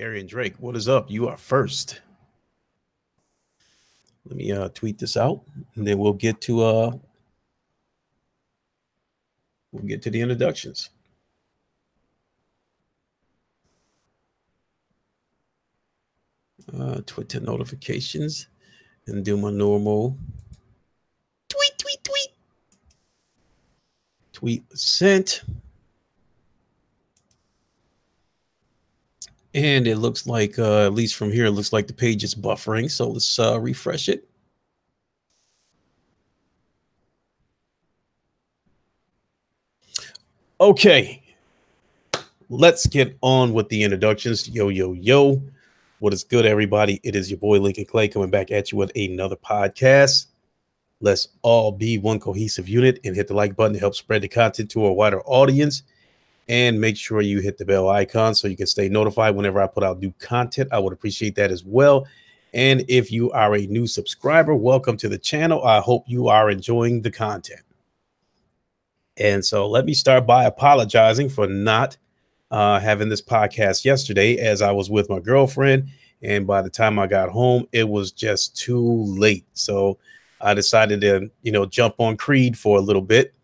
Arian Drake, what is up? You are first. Let me tweet this out, and then we'll get to the introductions. Twitter notifications, and do my normal tweet sent. And it looks like, at least from here, it looks like the page is buffering. So let's refresh it. Okay, let's get on with the introductions. Yo. What is good, everybody? It is your boy Lincoln Clay coming back at you with another podcast. Let's all be one cohesive unit and hit the like button to help spread the content to a wider audience. And make sure you hit the bell icon so you can stay notified whenever I put out new content. I would appreciate that as well. And if you are a new subscriber, welcome to the channel. I hope you are enjoying the content. And so let me start by apologizing for not having this podcast yesterday, as I was with my girlfriend. And by the time I got home, it was just too late. So I decided to, jump on Creed for a little bit.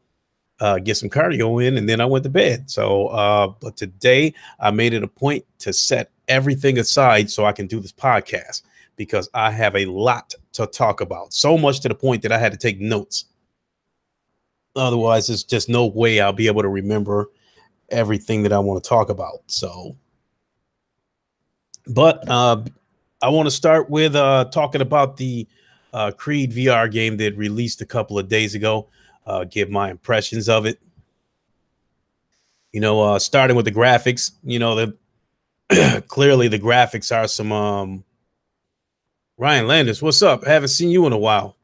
Get some cardio in, and then I went to bed. So, but today I made it a point to set everything aside so I can do this podcast, because I have a lot to talk about. So much to the point that I had to take notes. Otherwise, there's just no way I'll be able to remember everything that I want to talk about. So, but I want to start with talking about the Creed VR game that released a couple of days ago. Give my impressions of it. Starting with the graphics, clearly the graphics are some Ryan Landis, what's up? I haven't seen you in a while.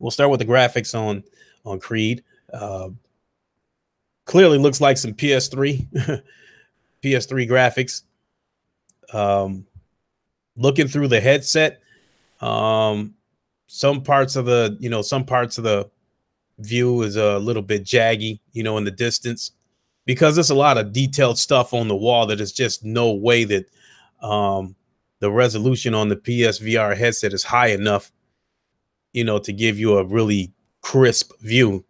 We'll start with the graphics on Creed. Clearly looks like some PS3 graphics. Looking through the headset, some parts of the view is a little bit jaggy, in the distance, because there's a lot of detailed stuff on the wall that is just no way that the resolution on the PSVR headset is high enough, to give you a really crisp view.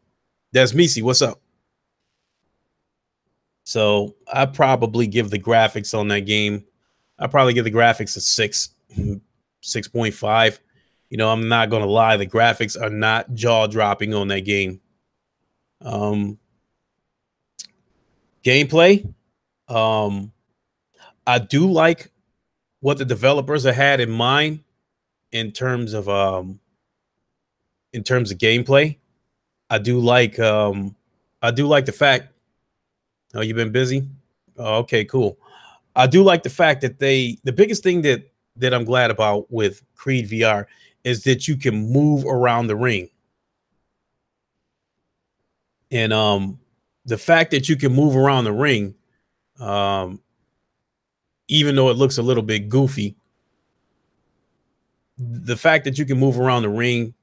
That's Misi, what's up? So I probably give the graphics on that game, I probably give the graphics a 6.5. I'm not going to lie. The graphics are not jaw dropping on that game. Gameplay. I do like what the developers have had in mind in terms of gameplay. I do like the fact. Oh, you've been busy? Oh, okay, cool. I do like the fact that the biggest thing that I'm glad about with Creed VR is that you can move around the ring. And the fact that you can move around the ring, even though it looks a little bit goofy, the fact that you can move around the ring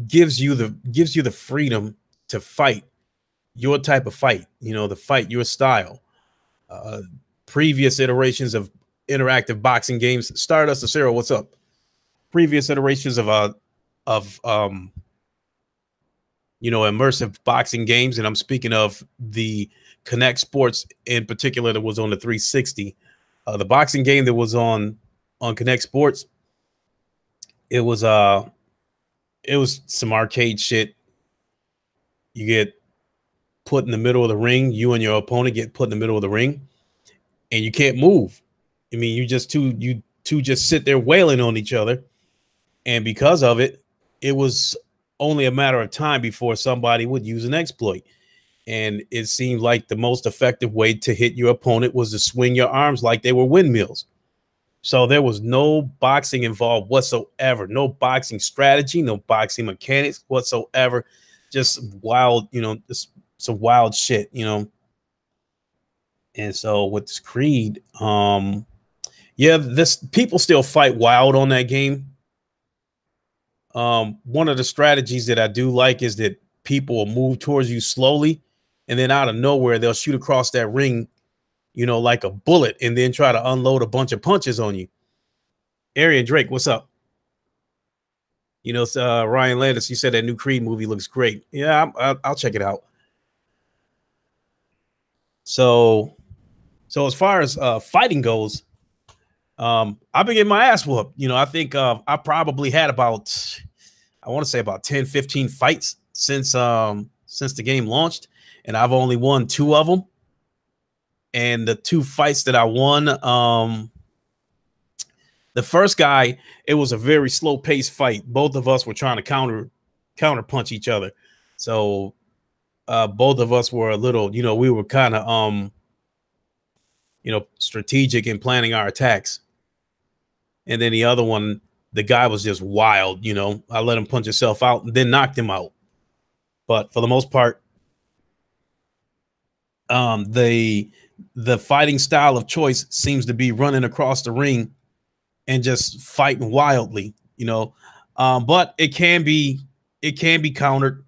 gives you the freedom to fight your type of fight, to fight your style. Previous iterations of interactive boxing games, Stardust Acero, what's up? Previous iterations of immersive boxing games, and I'm speaking of the Connect Sports in particular that was on the 360. The boxing game that was on Connect Sports, it was some arcade shit. You get put in the middle of the ring, you and your opponent get put in the middle of the ring, and you can't move. I mean, you two just sit there wailing on each other. And because of it, it was only a matter of time before somebody would use an exploit. And it seemed like the most effective way to hit your opponent was to swing your arms like they were windmills. So there was no boxing involved whatsoever. No boxing strategy, no boxing mechanics whatsoever. Just wild, just some wild shit, And so with this Creed, people still fight wild on that game. One of the strategies that I do like is that people will move towards you slowly, and then out of nowhere they'll shoot across that ring, like a bullet, and then try to unload a bunch of punches on you. Arian Drake, what's up? Ryan Landis, you said that new Creed movie looks great. Yeah, I'll check it out. So as far as fighting goes, I've been getting my ass whooped. I think I probably had about, I want to say about 10, 15 fights since the game launched, and I've only won 2 of them. And the 2 fights that I won, the first guy, it was a very slow paced fight. Both of us were trying to counter punch each other. So both of us were a little, we were kind of strategic in planning our attacks. And then the other one, the guy was just wild. I let him punch himself out and then knocked him out. But for the most part, the fighting style of choice seems to be running across the ring and just fighting wildly, but it can be countered.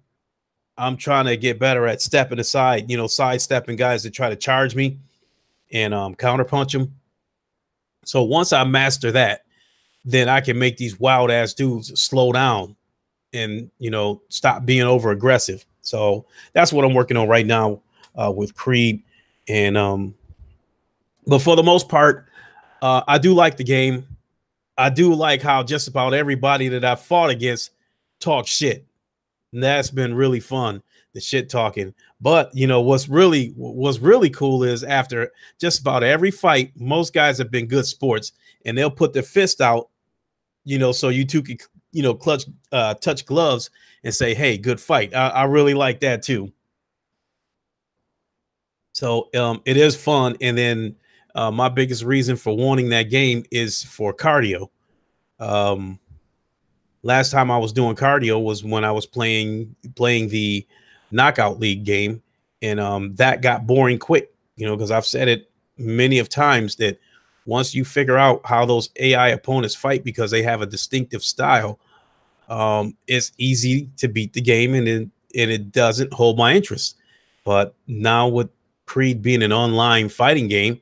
I'm trying to get better at stepping aside, sidestepping guys that try to charge me and counter punch them. So once I master that, then I can make these wild ass dudes slow down and, stop being over aggressive. So that's what I'm working on right now with Creed. And but for the most part, I do like the game. I do like how just about everybody that I've fought against talk shit. And that's been really fun, the shit talking. But what's really cool is after just about every fight, most guys have been good sports, and they'll put their fist out, so you two can, touch gloves and say, hey, good fight. I really like that too. So it is fun. And then my biggest reason for wanting that game is for cardio. Last time I was doing cardio was when I was playing the Knockout League game, and that got boring quick, because I've said it many of times that once you figure out how those AI opponents fight because they have a distinctive style, it's easy to beat the game, and it doesn't hold my interest. But now with Creed being an online fighting game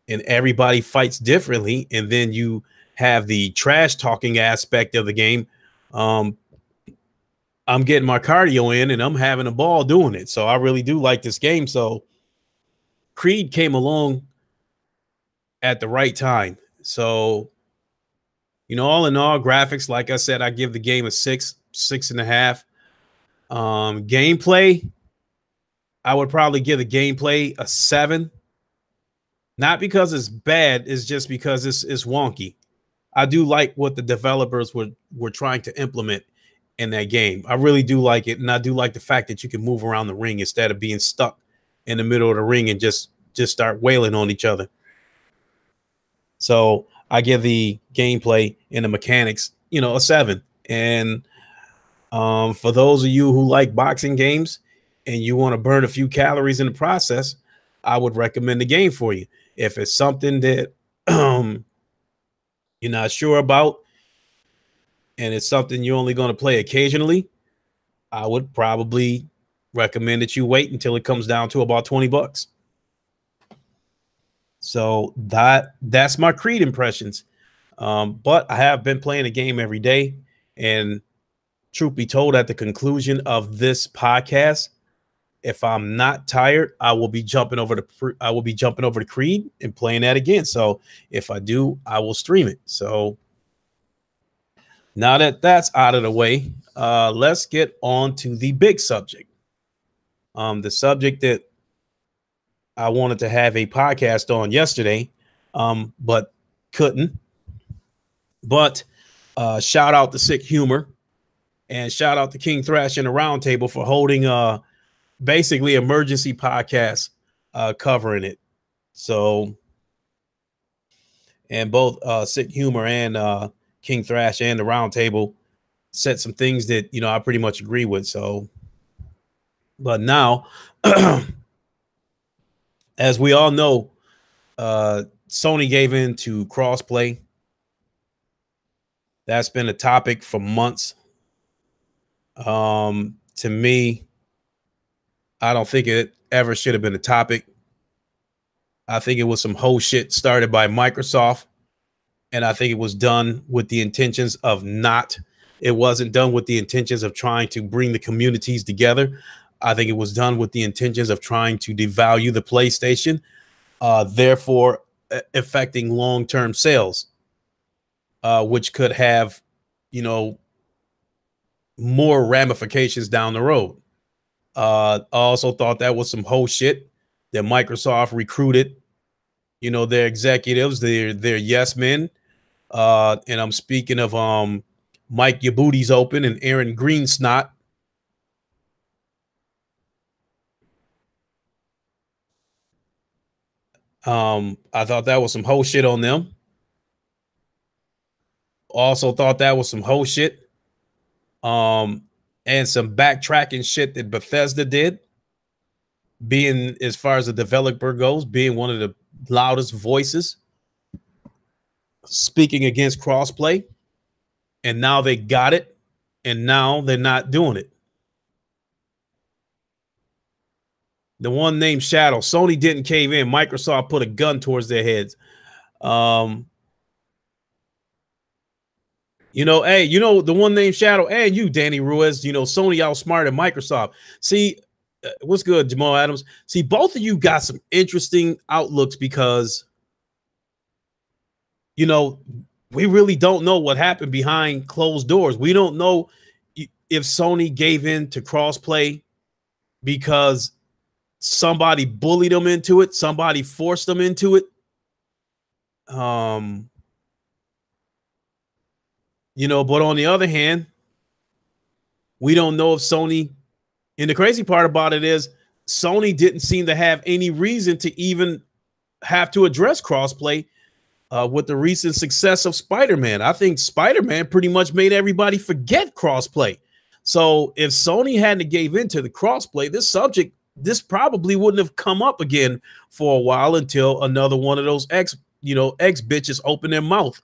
and everybody fights differently, and then you have the trash talking aspect of the game, I'm getting my cardio in and I'm having a ball doing it. So I really do like this game. So Creed came along at the right time. So, all in all, graphics, like I said, I give the game a 6.5. Gameplay, I would probably give the gameplay a 7. Not because it's bad, it's just because it's wonky. I do like what the developers were trying to implement in that game. I really do like it, and I do like the fact that you can move around the ring instead of being stuck in the middle of the ring and just start wailing on each other. So I give the gameplay and the mechanics, a 7. And for those of you who like boxing games and you want to burn a few calories in the process, I would recommend the game for you. If it's something that you're not sure about, and it's something you're only going to play occasionally, I would probably recommend that you wait until it comes down to about $20. So that's my Creed impressions. But I have been playing the game every day, and truth be told, at the conclusion of this podcast, if I'm not tired, I will be jumping over to Creed and playing that again. So if I do, I will stream it. So now that that's out of the way, let's get on to the big subject. The subject that I wanted to have a podcast on yesterday, but couldn't. But shout out to Sick Humor, and shout out to King Thrash and the Roundtable for holding basically emergency podcast covering it. So, and both Sick Humor and King Thrash and the Roundtable said some things that I pretty much agree with. So, but now, as we all know, Sony gave in to crossplay. That's been a topic for months. To me, I don't think it ever should have been a topic. I think it was some whole shit started by Microsoft, and I think it was done with the intentions of not. It wasn't done with the intentions of trying to bring the communities together. I think it was done with the intentions of trying to devalue the PlayStation, therefore affecting long-term sales, which could have, you know, more ramifications down the road. I also thought that was some whole shit that Microsoft recruited, you know, their executives, their yes men. And I'm speaking of Mike Your Booty's Open and Aaron Greensnot. I thought that was some whole shit on them. Also thought that was some whole shit. And some backtracking shit that Bethesda did, being, as far as the developer goes, being one of the loudest voices speaking against crossplay. And now they got it, and now they're not doing it. The one named Shadow, Sony didn't cave in. Microsoft put a gun towards their heads. You know, hey, you know, the one named Shadow, and you, Danny Ruiz, you know, Sony outsmarted Microsoft. See, what's good, Jamal Adams? See, both of you got some interesting outlooks because, you know, we really don't know what happened behind closed doors. We don't know if Sony gave in to crossplay because somebody bullied them into it, somebody forced them into it. You know, but on the other hand, we don't know if Sony, and the crazy part about it is Sony didn't seem to have any reason to even have to address crossplay with the recent success of Spider-Man. I think Spider-Man pretty much made everybody forget crossplay. So if Sony hadn't gave into the crossplay, this probably wouldn't have come up again for a while until another one of those ex bitches open their mouth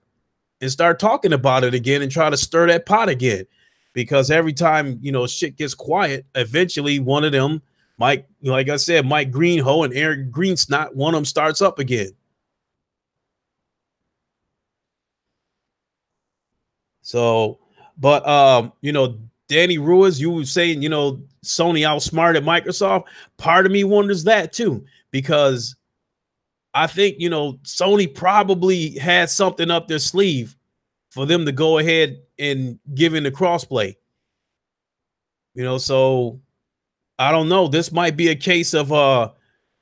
and start talking about it again and try to stir that pot again. Because every time, you know, shit gets quiet, eventually one of them, Mike, like I said, Mike Greenho and Aaron Greensnot, one of them starts up again. So, but you know, Danny Ruiz, you were saying, you know, Sony outsmarted Microsoft. Part of me wonders that too, because I think, you know, Sony probably had something up their sleeve for them to go ahead and give in the crossplay. You know, so I don't know. This might be a case of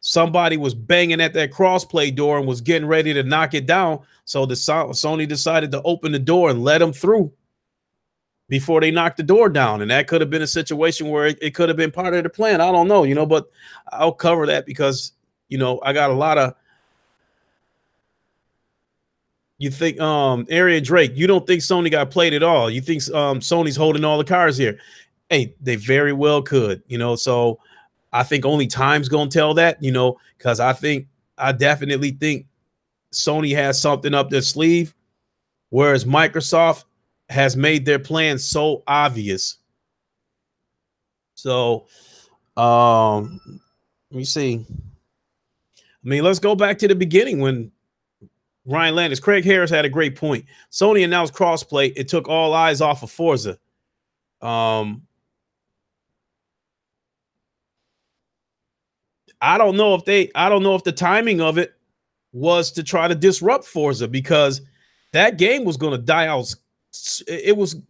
somebody was banging at that crossplay door and was getting ready to knock it down. So the Sony decided to open the door and let them through before they knocked the door down. And that could have been a situation where it could have been part of the plan. I don't know, you know, but I'll cover that because, you know, I got a lot of. You think Arian Drake, you don't think Sony got played at all. You think Sony's holding all the cards here. Hey, they very well could, you know, so I think only time's gonna tell that, you know, because I definitely think Sony has something up their sleeve, whereas Microsoft has made their plan so obvious. So let me see. I mean, let's go back to the beginning when Ryan Landis, Craig Harris had a great point. Sony announced crossplay. It took all eyes off of Forza. I don't know if the timing of it was to try to disrupt Forza, because that game was going to die out.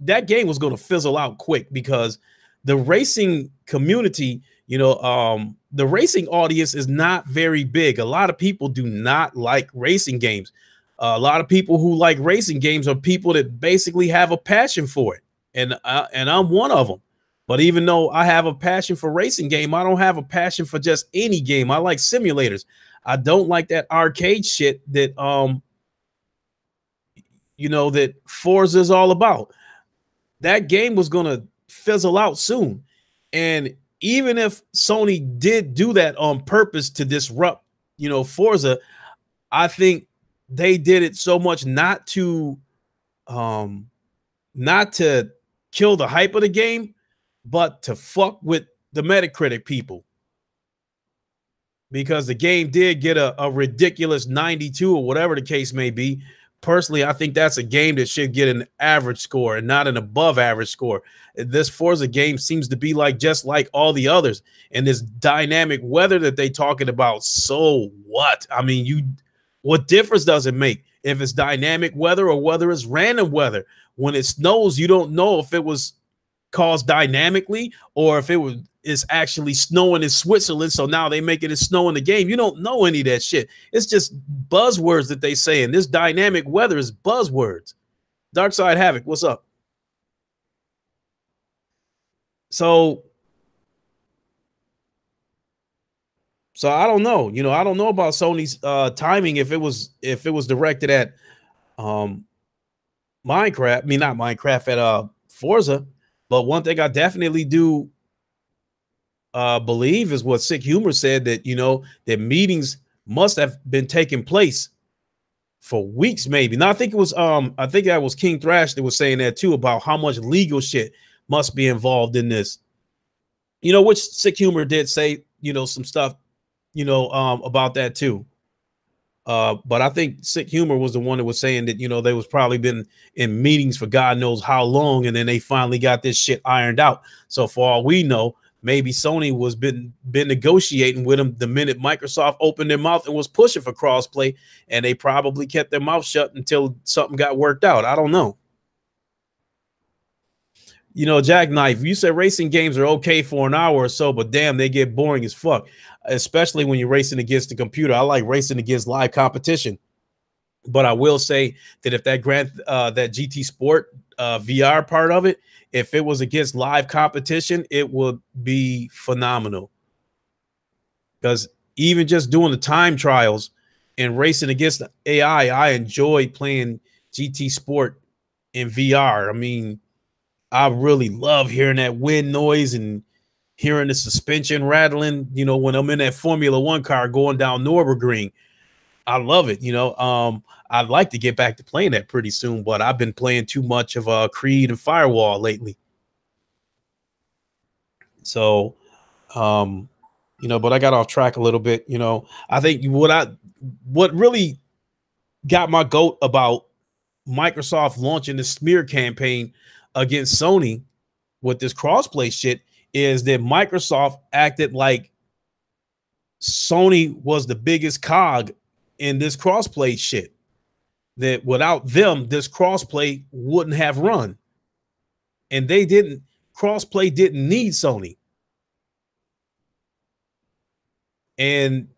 That game was going to fizzle out quick, because the racing community, you know, the racing audience is not very big. A lot of people do not like racing games. A lot of people who like racing games are people that basically have a passion for it, and I'm one of them. But even though I have a passion for racing game, I don't have a passion for just any game. I like simulators. I don't like that arcade shit that you know, that Forza is all about. That game was gonna fizzle out soon. And even if Sony did do that on purpose to disrupt, you know, Forza, I think they did it so much not to kill the hype of the game, but to fuck with the Metacritic people. because the game did get a ridiculous 92 or whatever the case may be. Personally, I think that's a game that should get an average score and not an above average score. This Forza game seems to be like just like all the others, and this dynamic weather that they talking about. So what? I mean, what difference does it make if it's dynamic weather or whether it's random weather? When it snows, you don't know if it was caused dynamically or if it's actually snowing in Switzerland, so now they making it snow in the game. You don't know any of that shit. It's just buzzwords that they say, and this dynamic weather is buzzwords. Dark Side Havoc, what's up? So I don't know. I don't know about Sony's timing if it was directed at Minecraft. I mean, not Minecraft, at Forza. But one thing I definitely do believe is what Sick Humor said, that that meetings must have been taking place for weeks, maybe. Now I think that was King Thrash that was saying that too, about how much legal shit must be involved in this. Which Sick Humor did say some stuff about that too. But I think Sick Humor was the one that was saying that they was probably been in meetings for God knows how long, and then they finally got this shit ironed out. So for all we know, maybe Sony was been negotiating with them the minute Microsoft opened their mouth and was pushing for crossplay, and they probably kept their mouth shut until something got worked out. I don't know. Jackknife, you said racing games are okay for an hour or so, but damn, they get boring as fuck, especially when you're racing against the computer. I like racing against live competition. But I will say that if that that GT Sport VR part of it, if it was against live competition, it would be phenomenal. Because even just doing the time trials and racing against the AI, I enjoy playing GT Sport in VR. I mean, I really love hearing that wind noise and hearing the suspension rattling, when I'm in that Formula One car going down Nürburgring. I love it. I'd like to get back to playing that pretty soon, but I've been playing too much of Creed and Firewall lately. So, but I got off track a little bit. I think what really got my goat about Microsoft launching the smear campaign against Sony with this crossplay shit is that Microsoft acted like Sony was the biggest cog in this crossplay shit, that without them, this crossplay wouldn't have run. And crossplay didn't need Sony. And,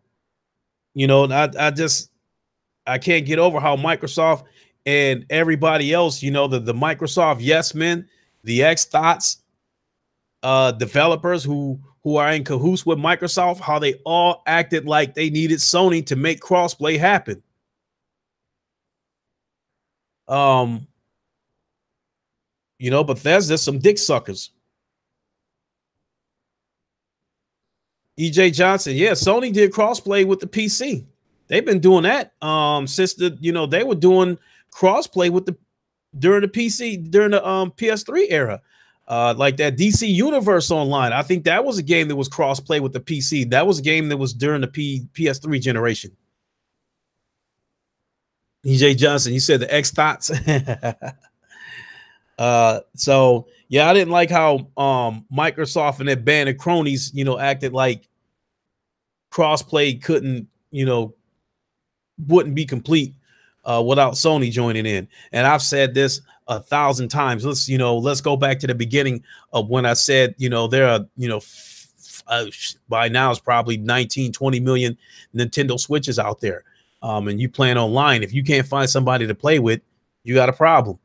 I can't get over how Microsoft and everybody else, the Microsoft yes men, the X-Thoughts, developers who are in cahoots with Microsoft, how they all acted like they needed Sony to make crossplay happen. Bethesda's some dick suckers. EJ Johnson, yeah, Sony did crossplay with the PC. They've been doing that since they were doing crossplay during the PS3 era. Like that DC Universe Online. I think that was a game that was cross-play with the PC. That was a game that was during the PS3 generation. EJ Johnson, you said the X-Thoughts. So yeah, I didn't like how Microsoft and their band of cronies, acted like crossplay wouldn't be complete without Sony joining in. And I've said this 1,000 times. Let's go back to the beginning of when I said, there are, by now it's probably 19, 20 million Nintendo Switches out there. And you playing online. If you can't find somebody to play with, you got a problem.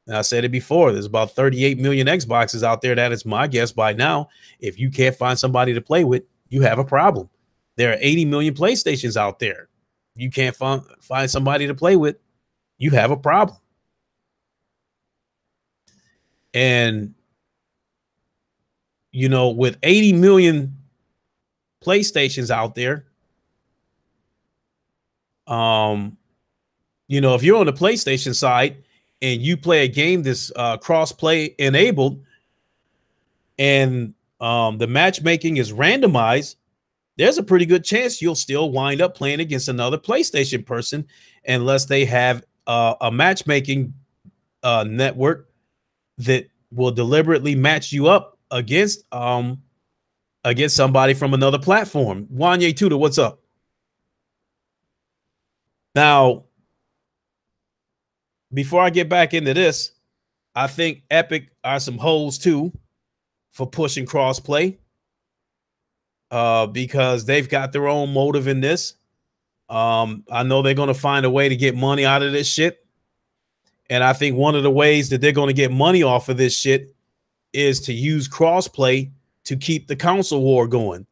And I said it before, there's about 38 million Xboxes out there. That is my guess by now. If you can't find somebody to play with, you have a problem. There are 80 million PlayStations out there. You can't find somebody to play with, you have a problem. And, with 80 million PlayStations out there, if you're on the PlayStation side and you play a game that's cross-play enabled and the matchmaking is randomized, there's a pretty good chance you'll still wind up playing against another PlayStation person unless they have a matchmaking network that will deliberately match you up against somebody from another platform. Wanye Tudor, what's up? Now, before I get back into this, I think Epic are some hoes too for pushing crossplay because they've got their own motive in this. I know they're going to find a way to get money out of this shit. And I think one of the ways that they're going to get money off of this shit is to use crossplay to keep the console war going.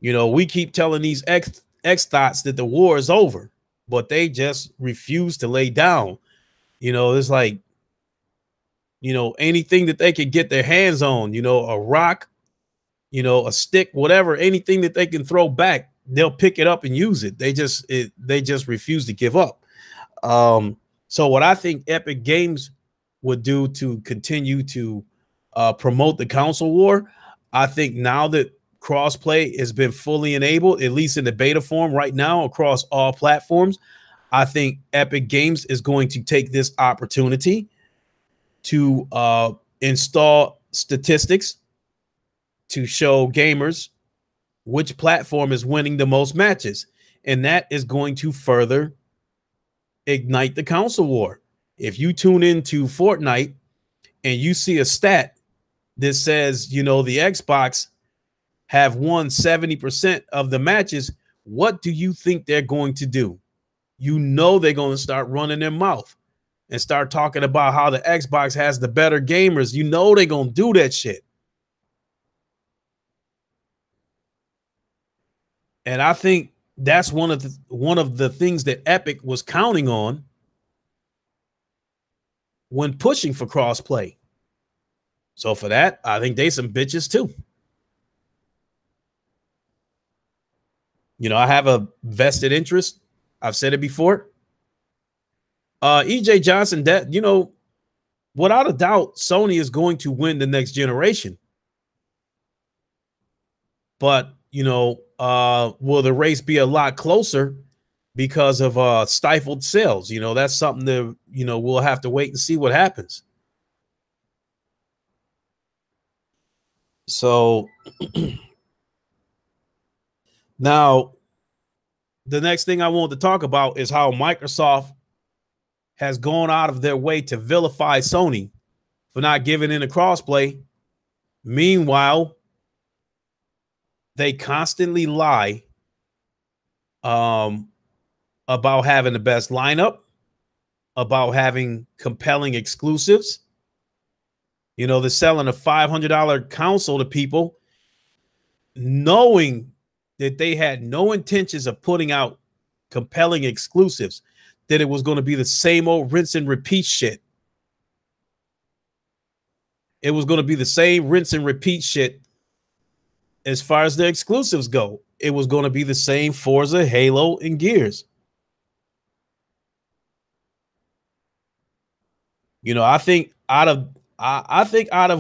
We keep telling these X thoughts that the war is over, but they just refuse to lay down. It's like, anything that they can get their hands on, a rock, a stick, whatever, anything that they can throw back, they'll pick it up and use it. They just refuse to give up. So what I think Epic Games would do to continue to promote the console war, I think now that crossplay has been fully enabled, at least in the beta form right now across all platforms, I think Epic Games is going to take this opportunity to install statistics to show gamers which platform is winning the most matches. And that is going to further ignite the console war. If you tune into Fortnite and you see a stat that says, the Xbox have won 70% of the matches, what do you think they're going to do? They're going to start running their mouth and start talking about how the Xbox has the better gamers. They're going to do that shit. And I think that's one of the things that Epic was counting on when pushing for crossplay. So for that, I think they some bitches too. I have a vested interest. I've said it before. EJ Johnson, that without a doubt, Sony is going to win the next generation. But will the race be a lot closer because of stifled sales? That's something that we'll have to wait and see what happens. So now the next thing I want to talk about is how Microsoft has gone out of their way to vilify Sony for not giving in a crossplay. Meanwhile, they constantly lie about having the best lineup, about having compelling exclusives. They're selling a $500 console to people knowing that they had no intentions of putting out compelling exclusives, that it was going to be the same old rinse and repeat shit. It was going to be the same rinse and repeat shit as far as the exclusives go. It was going to be the same Forza, Halo, and Gears. I think out of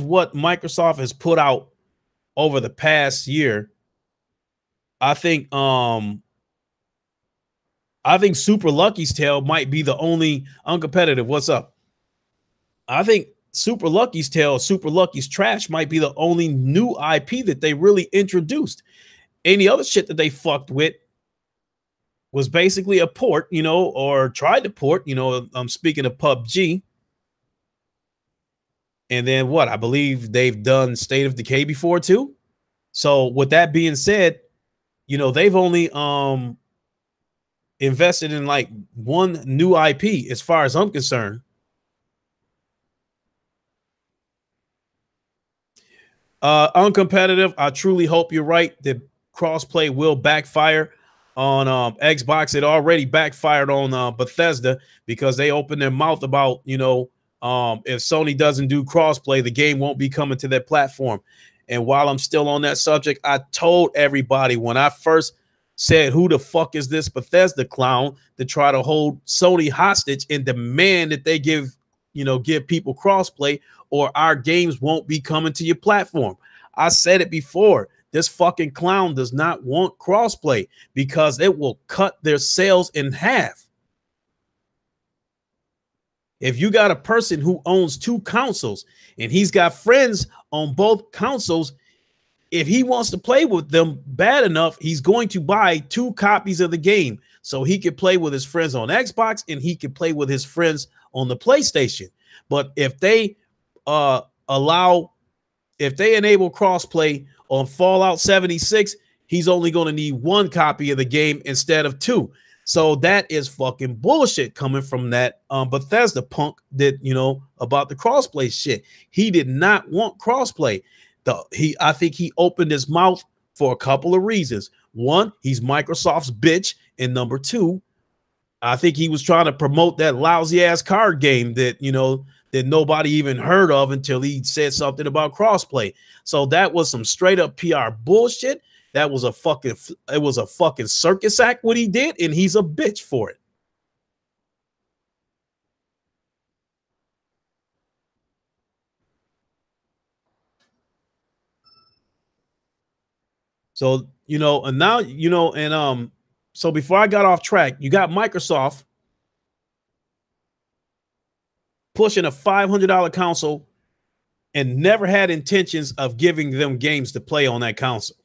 what Microsoft has put out over the past year, I think Super Lucky's Tale might be the only uncompetitive. What's up? I think Super Lucky's Tale, Super Lucky's Trash might be the only new IP that they really introduced. Any other shit that they fucked with was basically a port, or tried to port, I'm speaking of PUBG. And then what? I believe they've done State of Decay before too. So with that being said, they've only invested in like one new IP as far as I'm concerned. Uncompetitive. I truly hope you're right that crossplay will backfire on Xbox. It already backfired on Bethesda because they opened their mouth about, if Sony doesn't do crossplay, the game won't be coming to their platform. And while I'm still on that subject, I told everybody when I first said, who the fuck is this Bethesda clown to try to hold Sony hostage and demand that they give people crossplay or our games won't be coming to your platform. I said it before. This fucking clown does not want crossplay because it will cut their sales in half. If you got a person who owns 2 consoles and he's got friends on both consoles, if he wants to play with them bad enough, he's going to buy 2 copies of the game so he can play with his friends on Xbox and he can play with his friends on the PlayStation. But if they enable crossplay on Fallout 76, he's only going to need 1 copy of the game instead of 2. So that is fucking bullshit coming from that Bethesda punk that, you know, about the crossplay shit. He did not want crossplay. I think he opened his mouth for a couple of reasons. One, he's Microsoft's bitch, and number 2, I think he was trying to promote that lousy ass card game that, you know, that nobody even heard of until he said something about crossplay. So that was some straight up PR bullshit. It was a fucking circus act what he did, and he's a bitch for it. So, you know, and now, you know, and so before I got off track, you got Microsoft pushing a $500 console and never had intentions of giving them games to play on that console.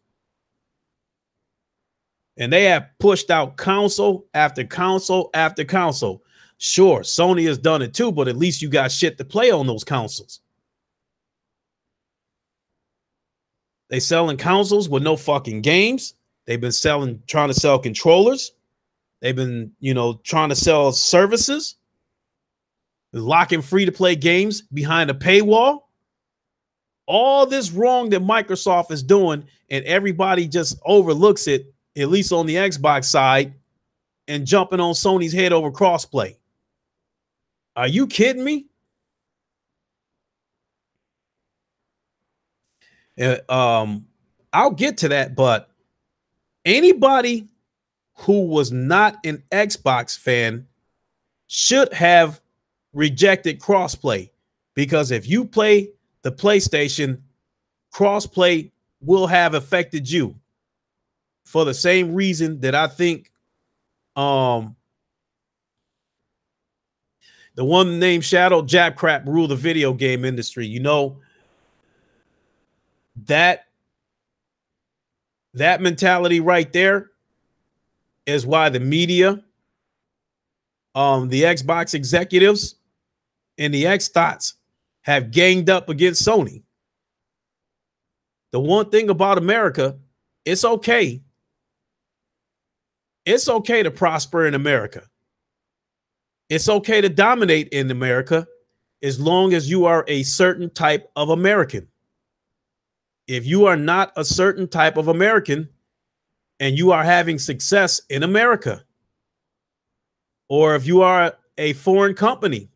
And they have pushed out console after console after console. Sure, Sony has done it too, but at least you got shit to play on those consoles. They selling consoles with no fucking games. They've been trying to sell controllers. They've been, you know, trying to sell services, locking free to play games behind a paywall. All this wrong that Microsoft is doing, and everybody just overlooks it, at least on the Xbox side, and jumping on Sony's head over crossplay. Are you kidding me? I'll get to that, but anybody who was not an Xbox fan should have rejected crossplay, because if you play the PlayStation, crossplay will have affected you for the same reason that I think the one named Shadow Jab Crap ruled the video game industry. You know, that mentality right there is why the media, the Xbox executives, and the X-Tots have ganged up against Sony. The one thing about America, it's okay. It's okay to prosper in America. It's okay to dominate in America as long as you are a certain type of American. If you are not a certain type of American and you are having success in America, or if you are a foreign company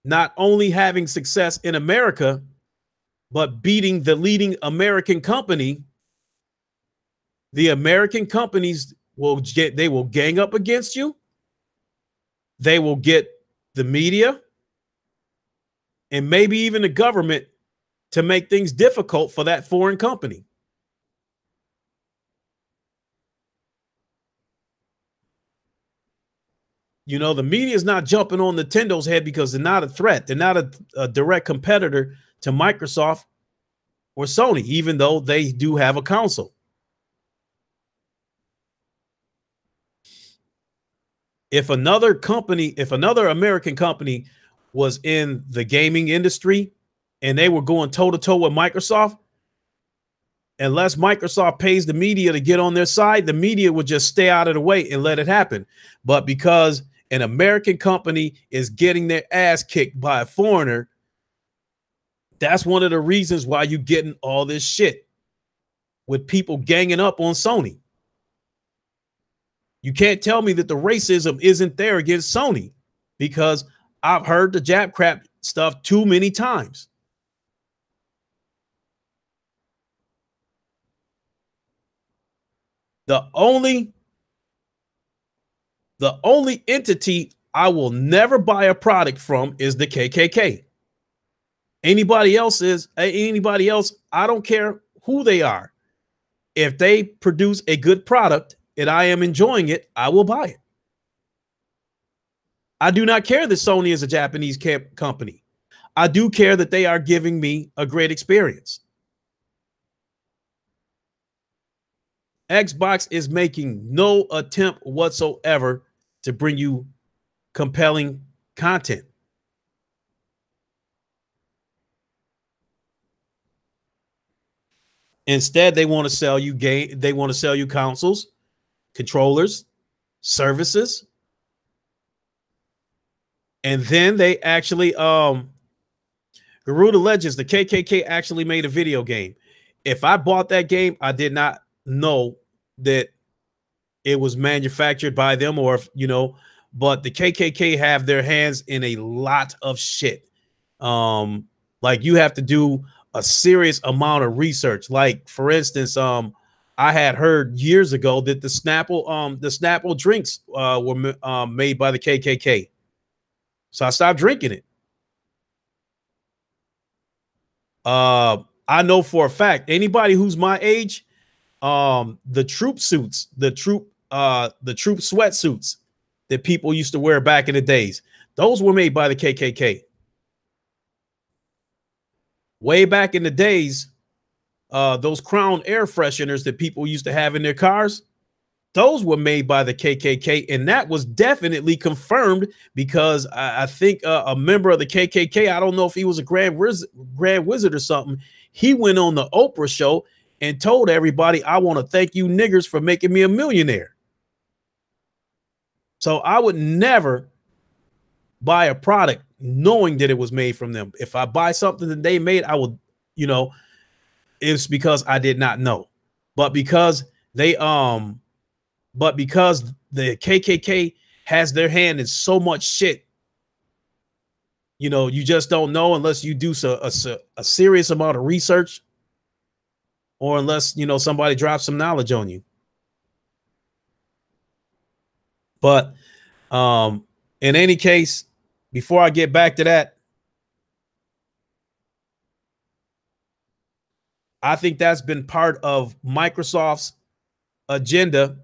not only having success in America, but beating the leading American company, the American companies will gang up against you. They will get the media and maybe even the government to make things difficult for that foreign company. You know, the media is not jumping on Nintendo's head because they're not a threat. They're not a direct competitor to Microsoft or Sony, even though they do have a console. If another American company was in the gaming industry and they were going toe to toe with Microsoft, unless Microsoft pays the media to get on their side, the media would just stay out of the way and let it happen. But because an American company is getting their ass kicked by a foreigner, that's one of the reasons why you're getting all this shit with people ganging up on Sony. You can't tell me that the racism isn't there against Sony, because I've heard the jab crap stuff too many times. The only entity I will never buy a product from is the KKK. Anybody else, I don't care who they are. If they produce a good product and I am enjoying it, I will buy it. I do not care that Sony is a Japanese company. I do care that they are giving me a great experience. Xbox is making no attempt whatsoever to bring you compelling content. Instead, they want to sell you they want to sell you consoles, controllers, services. And then they actually Garuda Legends, the KKK actually made a video game. If I bought that game, I did not know that it was manufactured by them, or if, but the KKK have their hands in a lot of shit. Like, you have to do a serious amount of research. Like, for instance, I had heard years ago that the Snapple drinks were made by the KKK. So I stopped drinking it. I know for a fact, anybody who's my age, the troop suits, the troop sweatsuits that people used to wear back in the days, those were made by the KKK. Way back in the days, those Crown air fresheners that people used to have in their cars, those were made by the KKK, and that was definitely confirmed because I think a member of the KKK, I don't know if he was a Grand Wizard or something, he went on the Oprah show and told everybody, I want to thank you niggers for making me a millionaire. So I would never buy a product knowing that it was made from them. If I buy something that they made, I would, it's because I did not know. But because because the KKK has their hand in so much shit, you just don't know unless you do a serious amount of research, or unless, somebody drops some knowledge on you. But in any case, before I get back to that, I think that's been part of Microsoft's agenda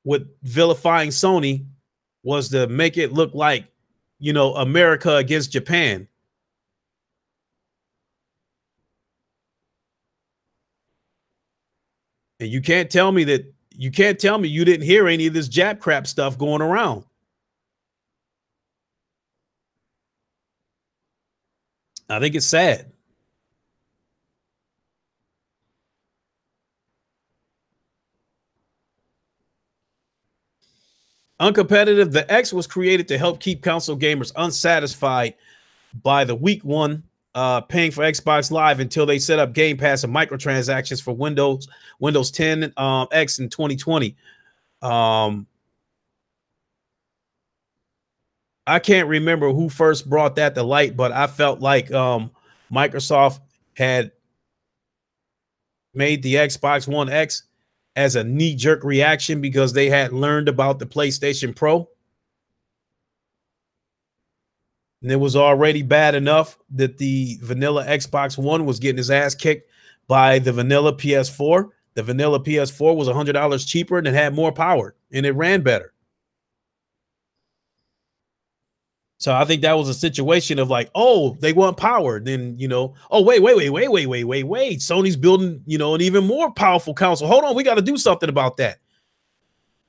with vilifying Sony, was to make it look like, America against Japan. And you can't tell me you didn't hear any of this Jap crap stuff going around. I think it's sad. Uncompetitive, the X was created to help keep console gamers unsatisfied by the week one paying for Xbox Live until they set up Game Pass and microtransactions for Windows 10 X in 2020. I can't remember who first brought that to light, but I felt like Microsoft had made the Xbox One X as a knee-jerk reaction because they had learned about the PlayStation Pro. And it was already bad enough that the vanilla Xbox One was getting his ass kicked by the vanilla PS4. The vanilla PS4 was $100 cheaper and it had more power and it ran better. So I think that was a situation of like, oh, they want power. Then, oh, wait. Sony's building, an even more powerful console. Hold on, we got to do something about that.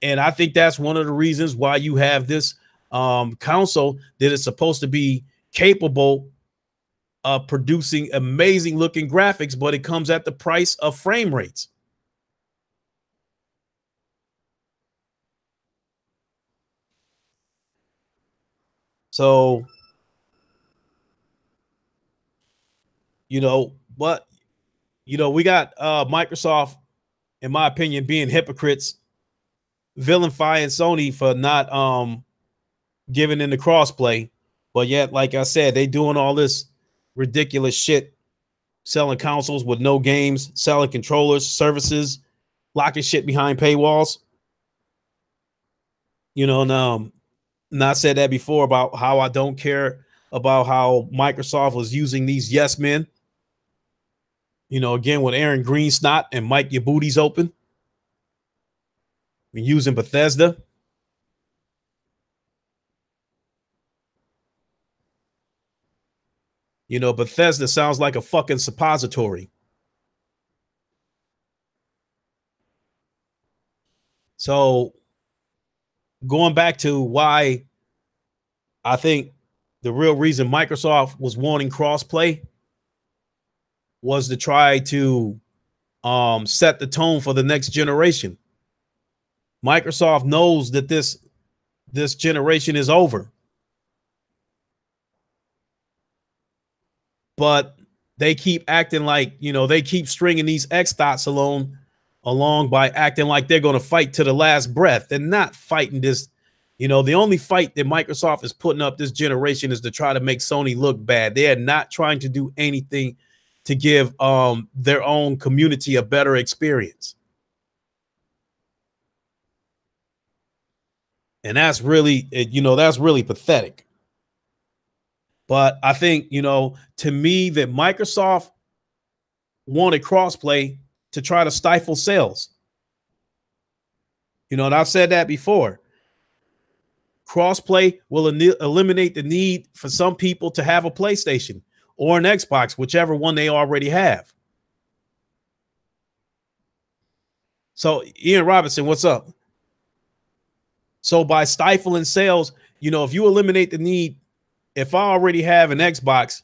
And I think that's one of the reasons why you have this console that is supposed to be capable of producing amazing looking graphics, but it comes at the price of frame rates. So, but we got Microsoft, in my opinion, being hypocrites, vilifying Sony for not giving in the crossplay, but yet, like I said, they doing all this ridiculous shit, selling consoles with no games, selling controllers, services, locking shit behind paywalls. And I said that before about how I don't care about how Microsoft was using these yes men. Again, with Aaron Greensnot and Mike Your Booty's Open. Using Bethesda. Bethesda sounds like a fucking suppository. So going back to why I think the real reason Microsoft was wanting crossplay was to try to set the tone for the next generation. Microsoft knows that this generation is over, but they keep acting like, they keep stringing these X dots along by acting like they're going to fight to the last breath. They're not fighting this. The only fight that Microsoft is putting up this generation is to try to make Sony look bad. They are not trying to do anything to give their own community a better experience. And that's really, that's really pathetic. But I think, to me, that Microsoft wanted crossplay to try to stifle sales. And I've said that before. Crossplay will eliminate the need for some people to have a PlayStation or an Xbox, whichever one they already have. So, Ian Robinson, what's up? So by stifling sales, if you eliminate the need, if I already have an Xbox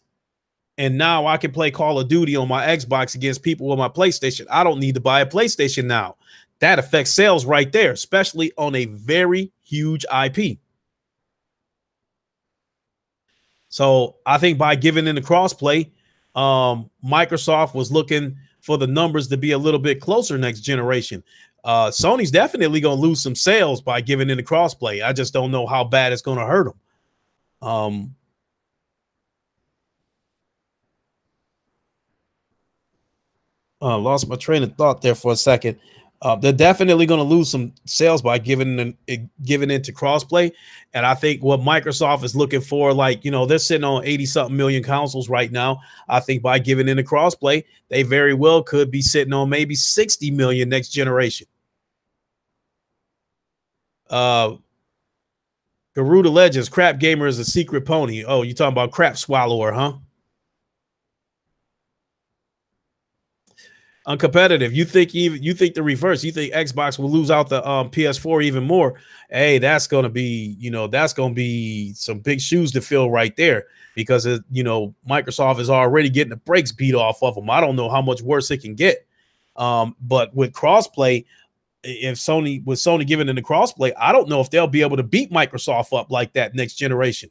and now I can play Call of Duty on my Xbox against people with my PlayStation, I don't need to buy a PlayStation now. That affects sales right there, especially on a very huge IP. So I think by giving in the crossplay, Microsoft was looking for the numbers to be a little bit closer next generation. Sony's definitely going to lose some sales by giving in the crossplay. I just don't know how bad it's going to hurt them. Lost my train of thought there for a second. They're definitely going to lose some sales by giving into crossplay. And I think what Microsoft is looking for, like, they're sitting on 80-something million consoles right now. I think by giving into crossplay, they very well could be sitting on maybe 60 million next generation. Garuda Legends, Crap Gamer is a secret pony. Oh, you talking about Crap Swallower, huh? Uncompetitive. You think the reverse. You think Xbox will lose out the PS4 even more. Hey, that's gonna be, that's gonna be some big shoes to fill right there, because Microsoft is already getting the brakes beat off of them. I don't know how much worse it can get. But with crossplay, if Sony giving in the crossplay, I don't know if they'll be able to beat Microsoft up like that next generation.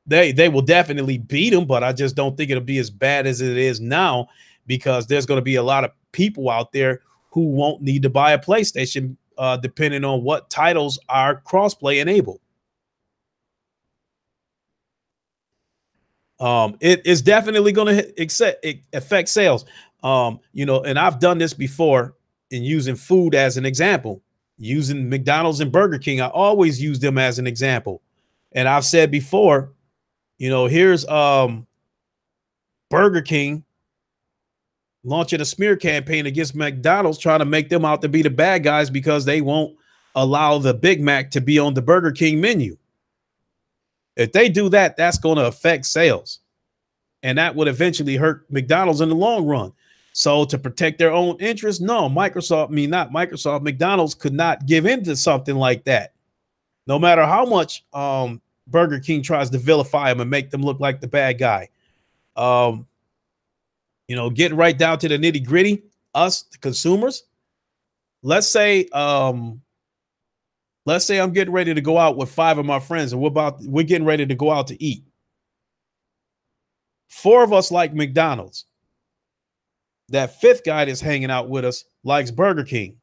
They will definitely beat them, but I just don't think it'll be as bad as it is now, because there's going to be a lot of people out there who won't need to buy a PlayStation, depending on what titles are crossplay enabled. It is definitely going to affect sales. And I've done this before in using food as an example, using McDonald's and Burger King. I always use them as an example. And I've said before, here's Burger King launching a smear campaign against McDonald's, trying to make them out to be the bad guys because they won't allow the Big Mac to be on the Burger King menu. If they do that, that's going to affect sales, and that would eventually hurt McDonald's in the long run. So to protect their own interests, no, McDonald's could not give in to something like that. No matter how much Burger King tries to vilify them and make them look like the bad guy. Getting right down to the nitty gritty, us, the consumers, let's say I'm getting ready to go out with 5 of my friends, and we're getting ready to go out to eat. 4 of us like McDonald's. That 5th guy that's hanging out with us likes Burger King.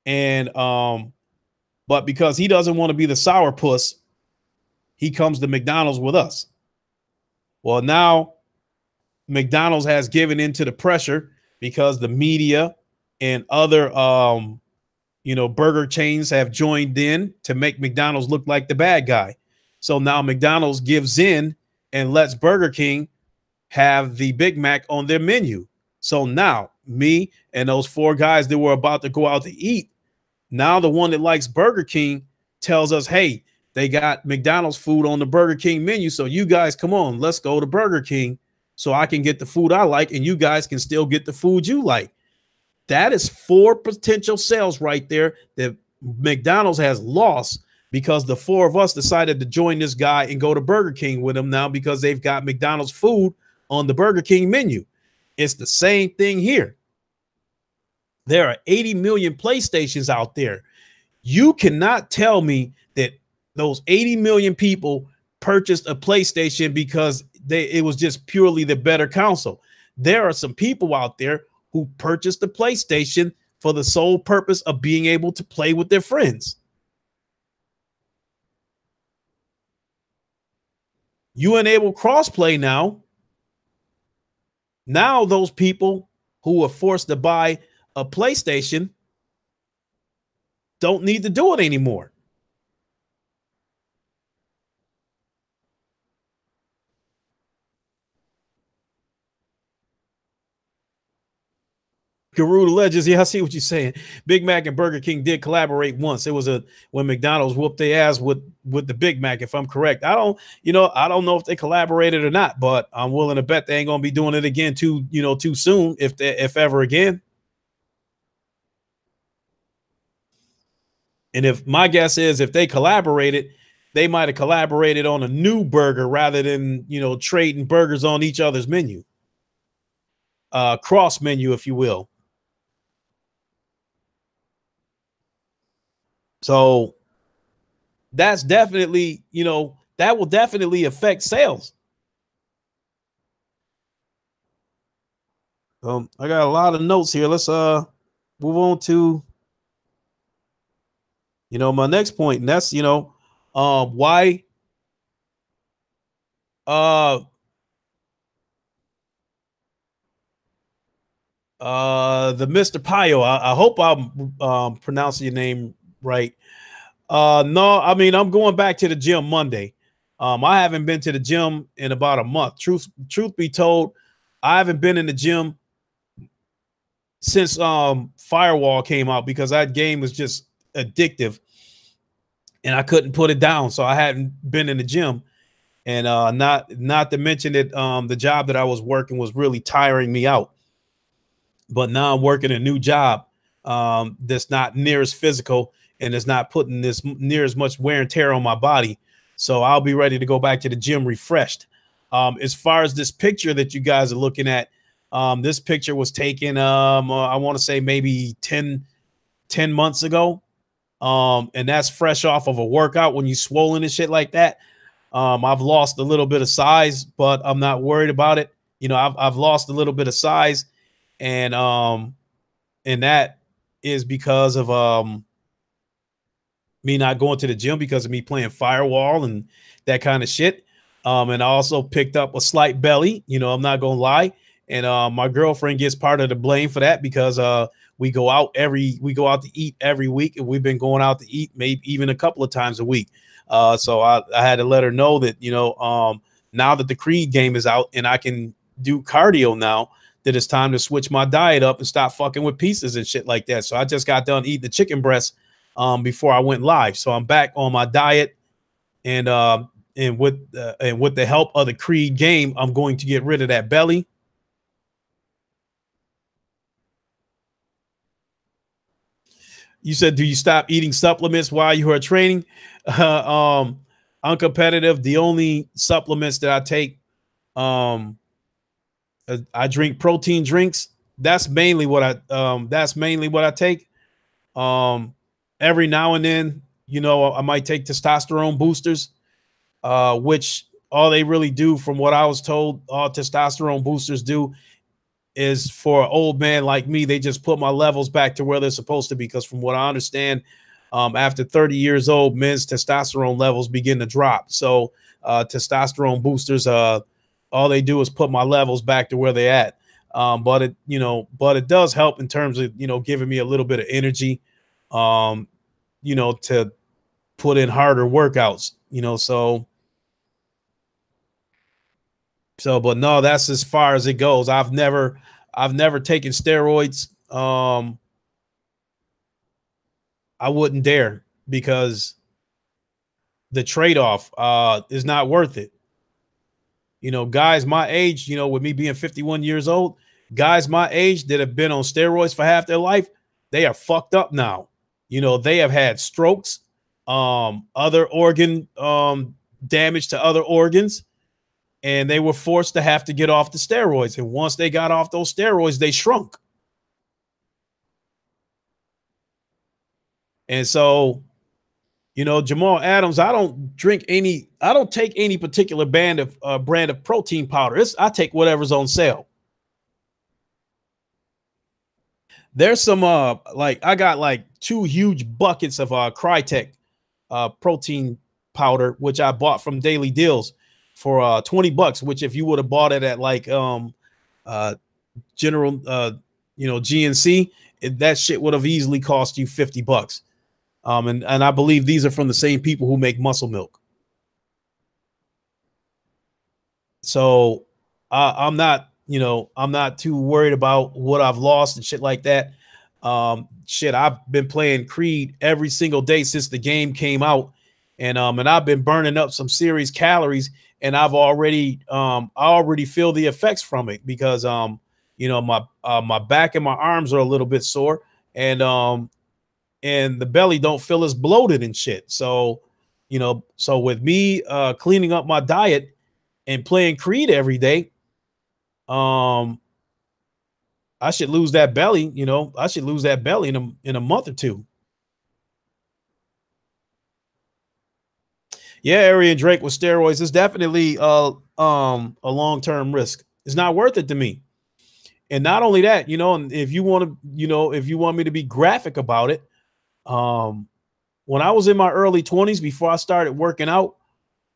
And but because he doesn't want to be the sourpuss, he comes to McDonald's with us. Well, now McDonald's has given into the pressure because the media and other burger chains have joined in to make McDonald's look like the bad guy. So now McDonald's gives in and lets Burger King have the Big Mac on their menu. So now me and those four guys that were about to go out to eat, now the one that likes Burger King tells us, hey, they got McDonald's food on the Burger King menu. So you guys, come on, let's go to Burger King so I can get the food I like and you guys can still get the food you like. That is 4 potential sales right there that McDonald's has lost because the 4 of us decided to join this guy and go to Burger King with him now because they've got McDonald's food on the Burger King menu. It's the same thing here. There are 80 million PlayStations out there. You cannot tell me that those 80 million people purchased a PlayStation because it was just purely the better console. There are some people out there who purchased the PlayStation for the sole purpose of being able to play with their friends. You enable crossplay now. Now those people who are forced to buy a PlayStation don't need to do it anymore. Guru Legends, yeah, I see what you're saying. Big Mac and Burger King did collaborate once. It was when McDonald's whooped their ass with the Big Mac, if I'm correct. I don't know if they collaborated or not, but I'm willing to bet they ain't gonna be doing it again too soon, if ever again. And if my guess is if they collaborated, they might have collaborated on a new burger rather than trading burgers on each other's menu. Cross menu, if you will. So that's definitely, that will definitely affect sales. I got a lot of notes here. Let's move on to my next point, and that's why the Mr. Pio. I hope I'm pronouncing your name right. No, I mean, I'm going back to the gym Monday. I haven't been to the gym in about a month. Truth be told, I haven't been in the gym since Firewall came out because that game was just addictive and I couldn't put it down. So I hadn't been in the gym. And not to mention that the job that I was working was really tiring me out. But now I'm working a new job that's not near as physical and it's not putting this near as much wear and tear on my body. So I'll be ready to go back to the gym refreshed. As far as this picture that you guys are looking at, this picture was taken, I want to say maybe 10 months ago. And that's fresh off of a workout when you swollen and shit like that. I've lost a little bit of size, but I'm not worried about it. I've lost a little bit of size and that is because of me not going to the gym because of me playing Firewall and that kind of shit. And I also picked up a slight belly, I'm not gonna lie. And my girlfriend gets part of the blame for that because we go out to eat every week, and we've been going out to eat maybe even a couple of times a week. So I had to let her know that now that the Creed game is out and I can do cardio now, that it's time to switch my diet up and stop fucking with pizzas and shit like that. So I just got done eating the chicken breast before I went live. So I'm back on my diet, and with the help of the Creed game, I'm going to get rid of that belly. You said, do you stop eating supplements while you are training? Uncompetitive. The only supplements that I take, I drink protein drinks. That's mainly what I take. Every now and then, I might take testosterone boosters, which all they really do, from what I was told, all testosterone boosters do is for an old man like me, they just put my levels back to where they're supposed to be. Because from what I understand, after 30 years old, men's testosterone levels begin to drop. So testosterone boosters, all they do is put my levels back to where they're at. But it does help in terms of, giving me a little bit of energy, to put in harder workouts, so So, but no, that's as far as it goes. I've never taken steroids. I wouldn't dare, because the trade-off is not worth it. You know, guys my age, you know, with me being 51 years old, guys my age that have been on steroids for half their life, they are fucked up now. You know, they have had strokes, other organ damage to other organs, and they were forced to have to get off the steroids. And once they got off those steroids, they shrunk. And so, you know, Jamal Adams, I don't take any particular brand of protein powder. I take whatever's on sale. There's some like I got like 2 huge buckets of Crytek protein powder, which I bought from Daily Deals for $20, which if you would have bought it at like uh general you know, GNC, that shit would have easily cost you $50. And I believe these are from the same people who make Muscle Milk. So I'm not, you know, I'm not too worried about what I've lost and shit like that. Shit, I've been playing Creed every single day since the game came out, and I've been burning up some serious calories, and I already feel the effects from it, because you know, my back and my arms are a little bit sore, and the belly don't feel as bloated and shit. So, you know, so with me cleaning up my diet and playing Creed every day, um, I should lose that belly. You know, I should lose that belly in a month or two. Yeah, Arian Drake with steroids is definitely a long-term risk. It's not worth it to me. And not only that, you know, and if you want to, you know, if you want me to be graphic about it, um, when I was in my early 20s, before I started working out,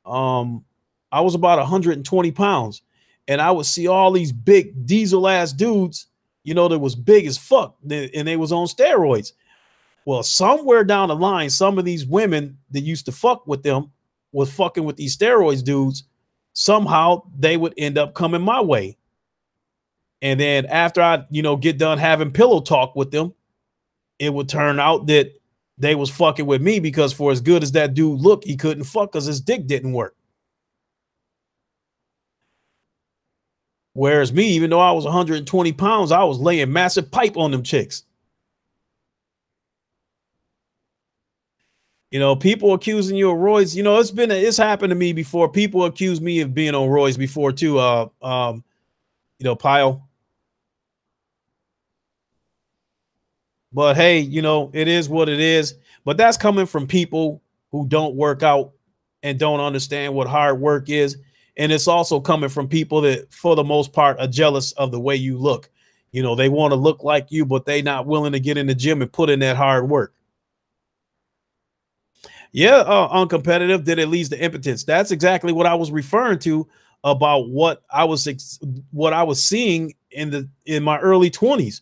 um, I was about 120 pounds, and I would see all these big diesel ass dudes, you know, that was big as fuck, and they was on steroids. Well, somewhere down the line, some of these women that used to fuck with them was fucking with these steroids dudes. Somehow they would end up coming my way. And then after I, you know, get done having pillow talk with them, it would turn out that they was fucking with me, because for as good as that dude looked, he couldn't fuck because his dick didn't work. Whereas me, even though I was 120 pounds, I was laying massive pipe on them chicks. You know, people accusing you of roids. You know, it's happened to me before. People accuse me of being on roids before too. You know, Pyle. But hey, you know, it is what it is. But that's coming from people who don't work out and don't understand what hard work is. And it's also coming from people that, for the most part, are jealous of the way you look. You know, they want to look like you, but they not willing to get in the gym and put in that hard work. Yeah, uncompetitive, that it leads to impotence. That's exactly what I was referring to about what I was seeing in my early 20s.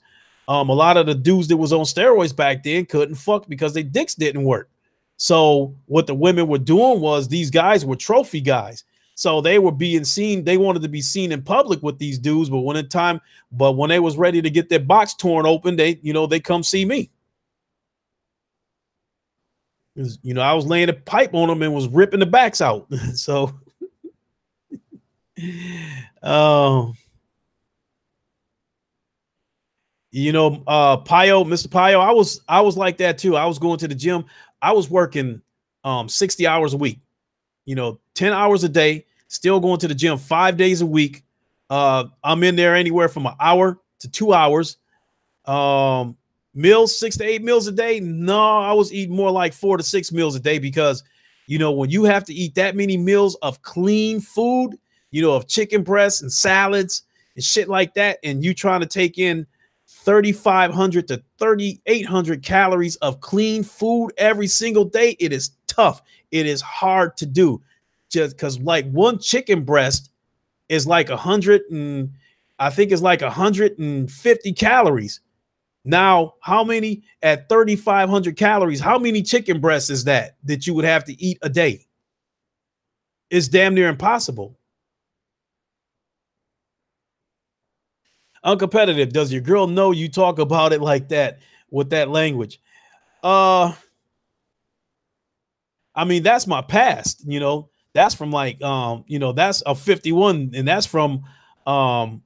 A lot of the dudes that was on steroids back then couldn't fuck because their dicks didn't work. So what the women were doing was, these guys were trophy guys. So they were being seen, they wanted to be seen in public with these dudes, but when they was ready to get their box torn open, they come see me. You know, I was laying a pipe on them and was ripping the backs out. So, you know, Mr. Pio, I was like that too. I was going to the gym. I was working 60 hours a week, you know, 10 hours a day, still going to the gym 5 days a week. I'm in there anywhere from an hour to 2 hours. Meals, 6 to 8 meals a day. No, I was eating more like 4 to 6 meals a day, because, you know, when you have to eat that many meals of clean food, you know, of chicken breasts and salads and shit like that, and you trying to take in 3,500 to 3,800 calories of clean food every single day, it is tough. It is hard to do, just because like one chicken breast is like 100 and I think it's like 150 calories. Now, how many at 3,500 calories? How many chicken breasts is that you would have to eat a day? It's damn near impossible. Uncompetitive. Does your girl know you talk about it like that with that language? I mean, that's my past, you know. That's from like you know, that's a 51, and that's from um,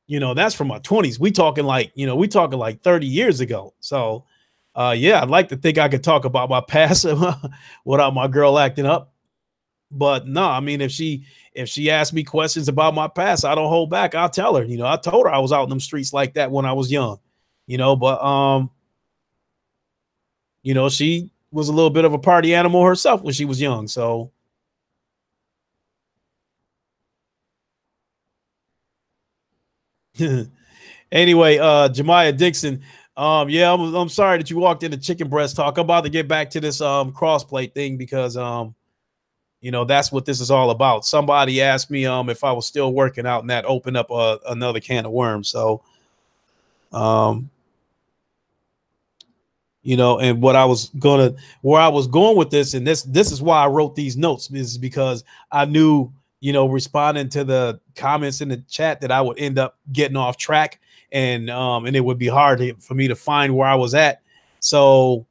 you know, that's from my 20s. We talking like, you know, we talking like 30 years ago. So yeah, I'd like to think I could talk about my past without my girl acting up. But no, I mean, if she asks me questions about my past, I don't hold back. I'll tell her. You know, I told her I was out in them streets like that when I was young. You know, but you know, she was a little bit of a party animal herself when she was young. So anyway, Jemiah Dixon. Yeah, I'm sorry that you walked into chicken breast talk. I'm about to get back to this crossplay thing because you know, that's what this is all about. Somebody asked me if I was still working out, and that opened up another can of worms. So um you know, and where I was going with this, and this is why I wrote these notes, is because I knew, you know, responding to the comments in the chat, that I would end up getting off track, and it would be hard for me to find where I was at. So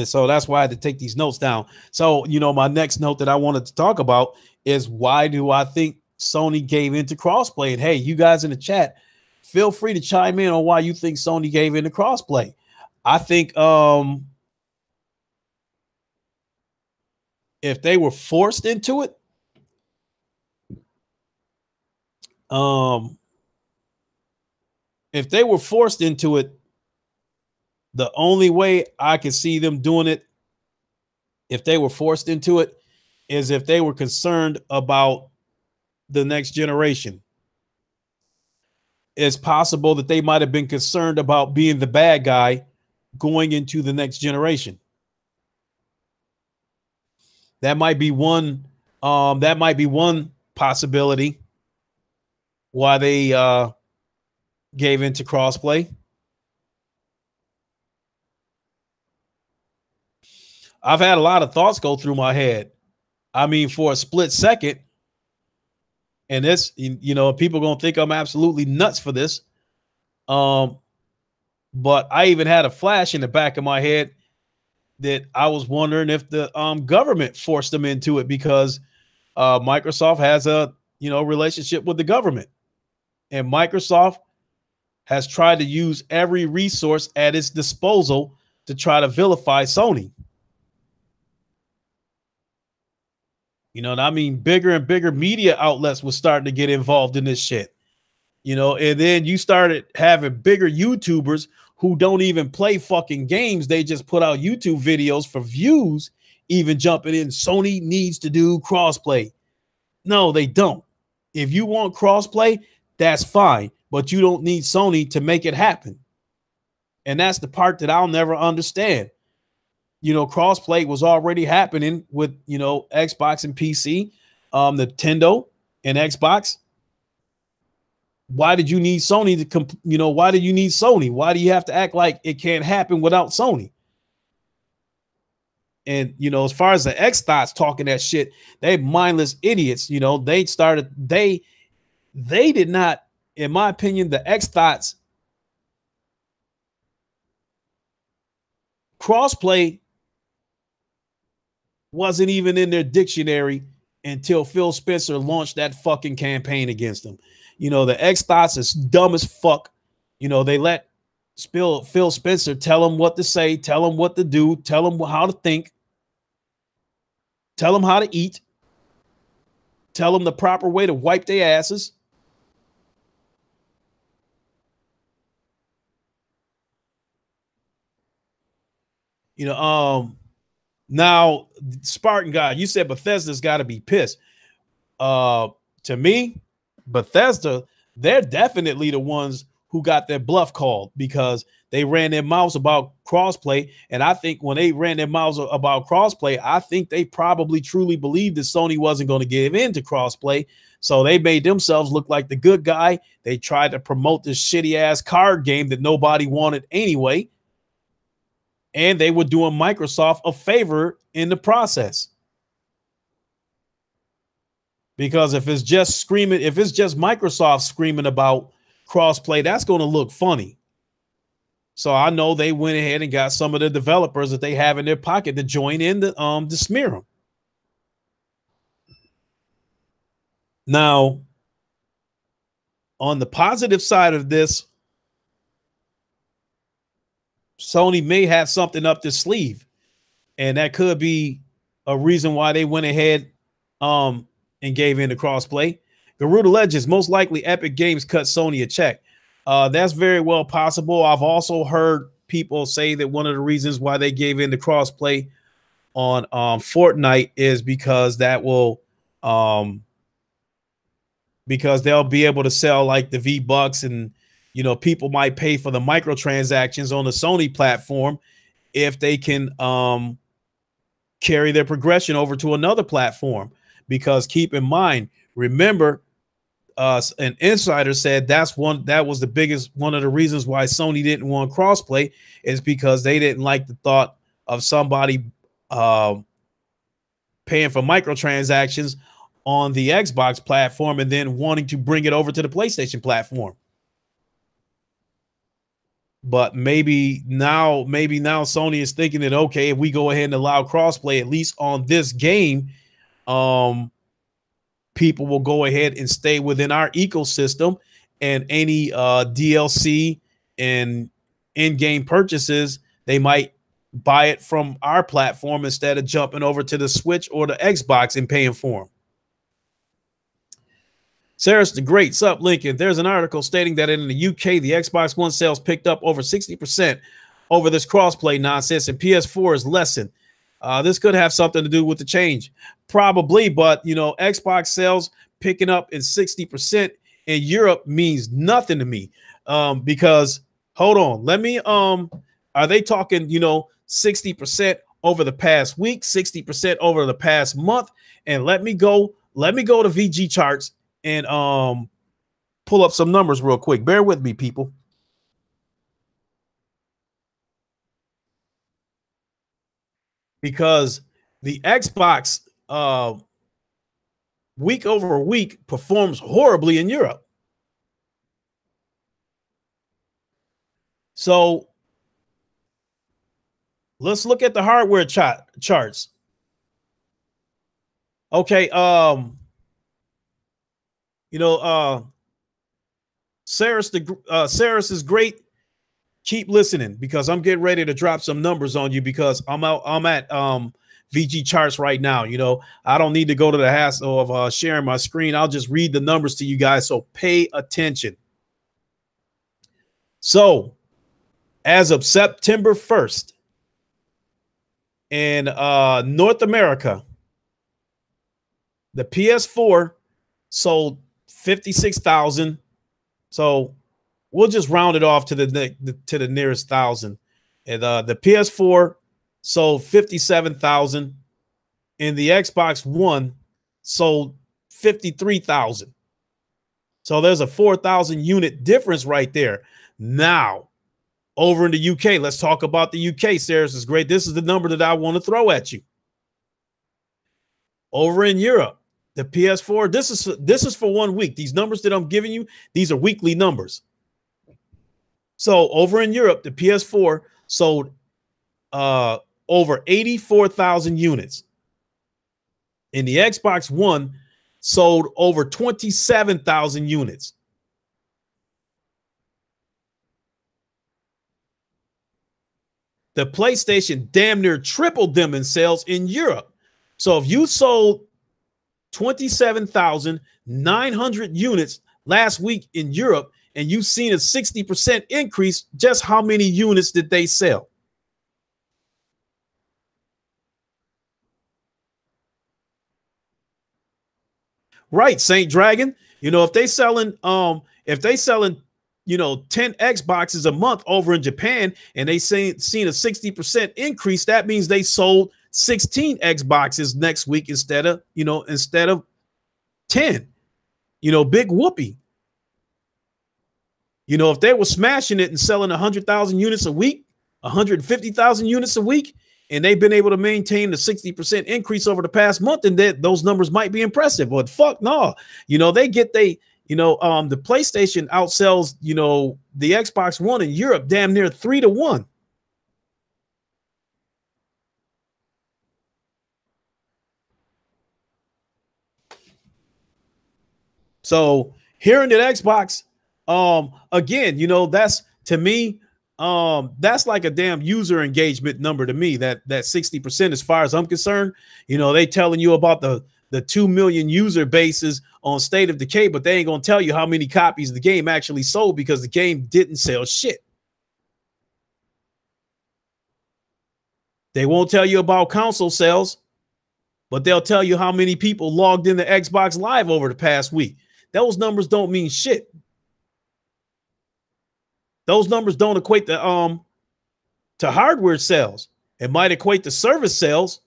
so that's why I had to take these notes down. So, you know, my next note that I wanted to talk about is, why do I think Sony gave into crossplay? And hey, you guys in the chat, feel free to chime in on why you think Sony gave into crossplay. I think if they were forced into it, um if they were forced into it, the only way I could see them doing it, if they were forced into it, is if they were concerned about the next generation. It's possible that they might have been concerned about being the bad guy going into the next generation. That might be one. That might be one possibility why they gave into crossplay. I've had a lot of thoughts go through my head. I mean, for a split second, and this, you know, people gonna think I'm absolutely nuts for this. Um, but I even had a flash in the back of my head that I was wondering if the government forced them into it, because Microsoft has a, you know, relationship with the government, and Microsoft has tried to use every resource at its disposal to try to vilify Sony. You know, and I mean, bigger and bigger media outlets were starting to get involved in this shit. You know, and then you started having bigger YouTubers who don't even play fucking games. They just put out YouTube videos for views, even jumping in. Sony needs to do crossplay. No, they don't. If you want crossplay, that's fine, but you don't need Sony to make it happen. And that's the part that I'll never understand. You know, crossplay was already happening with, you know, Xbox and PC, Nintendo and Xbox. Why did you need Sony to, you know, why do you need Sony? Why do you have to act like it can't happen without Sony? And, you know, as far as the X thoughts talking that shit, they mindless idiots. You know, they did not, in my opinion, the X thoughts crossplay wasn't even in their dictionary until Phil Spencer launched that fucking campaign against them. You know, the X thoughts is dumb as fuck. You know, they let Phil Spencer tell them what to say, tell them what to do, tell them how to think, tell them how to eat, tell them the proper way to wipe their asses. You know, now Spartan guy, you said Bethesda's got to be pissed. To me, Bethesda, they're definitely the ones who got their bluff called, because they ran their mouths about crossplay. And I think when they ran their mouths about crossplay, I think they probably truly believed that Sony wasn't going to give in to crossplay. So they made themselves look like the good guy. They tried to promote this shitty ass card game that nobody wanted anyway. And they were doing Microsoft a favor in the process. Because if it's just Microsoft screaming about crossplay, that's going to look funny. So I know they went ahead and got some of the developers that they have in their pocket to join in to smear them. Now, on the positive side of this, Sony may have something up their sleeve, and that could be a reason why they went ahead and gave in the crossplay. Garuda Legends, most likely Epic Games cut Sony a check. That's very well possible. I've also heard people say that one of the reasons why they gave in the crossplay on Fortnite is because that will because they'll be able to sell like the V-Bucks, and people might pay for the microtransactions on the Sony platform if they can carry their progression over to another platform. Because keep in mind, remember, an insider said that was the biggest one of the reasons why Sony didn't want crossplay, is because they didn't like the thought of somebody paying for microtransactions on the Xbox platform and then wanting to bring it over to the PlayStation platform. But maybe now Sony is thinking that, okay, if we go ahead and allow crossplay, at least on this game, people will go ahead and stay within our ecosystem, and any DLC and in-game purchases, they might buy it from our platform instead of jumping over to the Switch or the Xbox and paying for them. Sarah's the Great, sup Lincoln. There's an article stating that in the UK, the Xbox One sales picked up over 60% over this crossplay nonsense, and PS4 is lessened. This could have something to do with the change, probably, but Xbox sales picking up in 60% in Europe means nothing to me. Because hold on, let me are they talking 60% over the past week, 60% over the past month? And let me go to VG charts and pull up some numbers real quick. Bear with me, people. Because the Xbox week over week performs horribly in Europe. So let's look at the hardware charts. Okay, Saris is great. Keep listening, because I'm getting ready to drop some numbers on you, because I'm at VG charts right now. I don't need to go to the hassle of sharing my screen. I'll just read the numbers to you guys, so pay attention. So as of September 1st in North America, the PS4 sold 56,000. So we'll just round it off to the nearest thousand. And the PS4 sold 57,000, and the Xbox One sold 53,000. So there's a 4,000 unit difference right there. Now, over in the UK, let's talk about the UK. Sarah's is great. This is the number that I want to throw at you. Over in Europe, the PS4, this is for 1 week. These numbers that I'm giving you, these are weekly numbers. So over in Europe, the PS4 sold over 84,000 units. And the Xbox One sold over 27,000 units. The PlayStation damn near tripled them in sales in Europe. So if you sold 27,900 units last week in Europe, and you've seen a 60% increase, just how many units did they sell? Right, Saint Dragon. If they selling 10 Xboxes a month over in Japan, and they seen a 60% increase, that means they sold 16 Xboxes next week instead of 10. Big whoopee. If they were smashing it and selling 100,000 units a week, 150,000 units a week, and they've been able to maintain the 60% increase over the past month, and that those numbers might be impressive. But fuck no, they get the PlayStation outsells the Xbox One in Europe damn near 3-1. So hearing that Xbox, again, that's to me, that's like a damn user engagement number to me. That 60%, as far as I'm concerned, they telling you about the 2 million user bases on State of Decay, but they ain't gonna tell you how many copies the game actually sold, because the game didn't sell shit. They won't tell you about console sales, but they'll tell you how many people logged into Xbox Live over the past week. Those numbers don't mean shit. Those numbers don't equate to hardware sales. It might equate to service sales.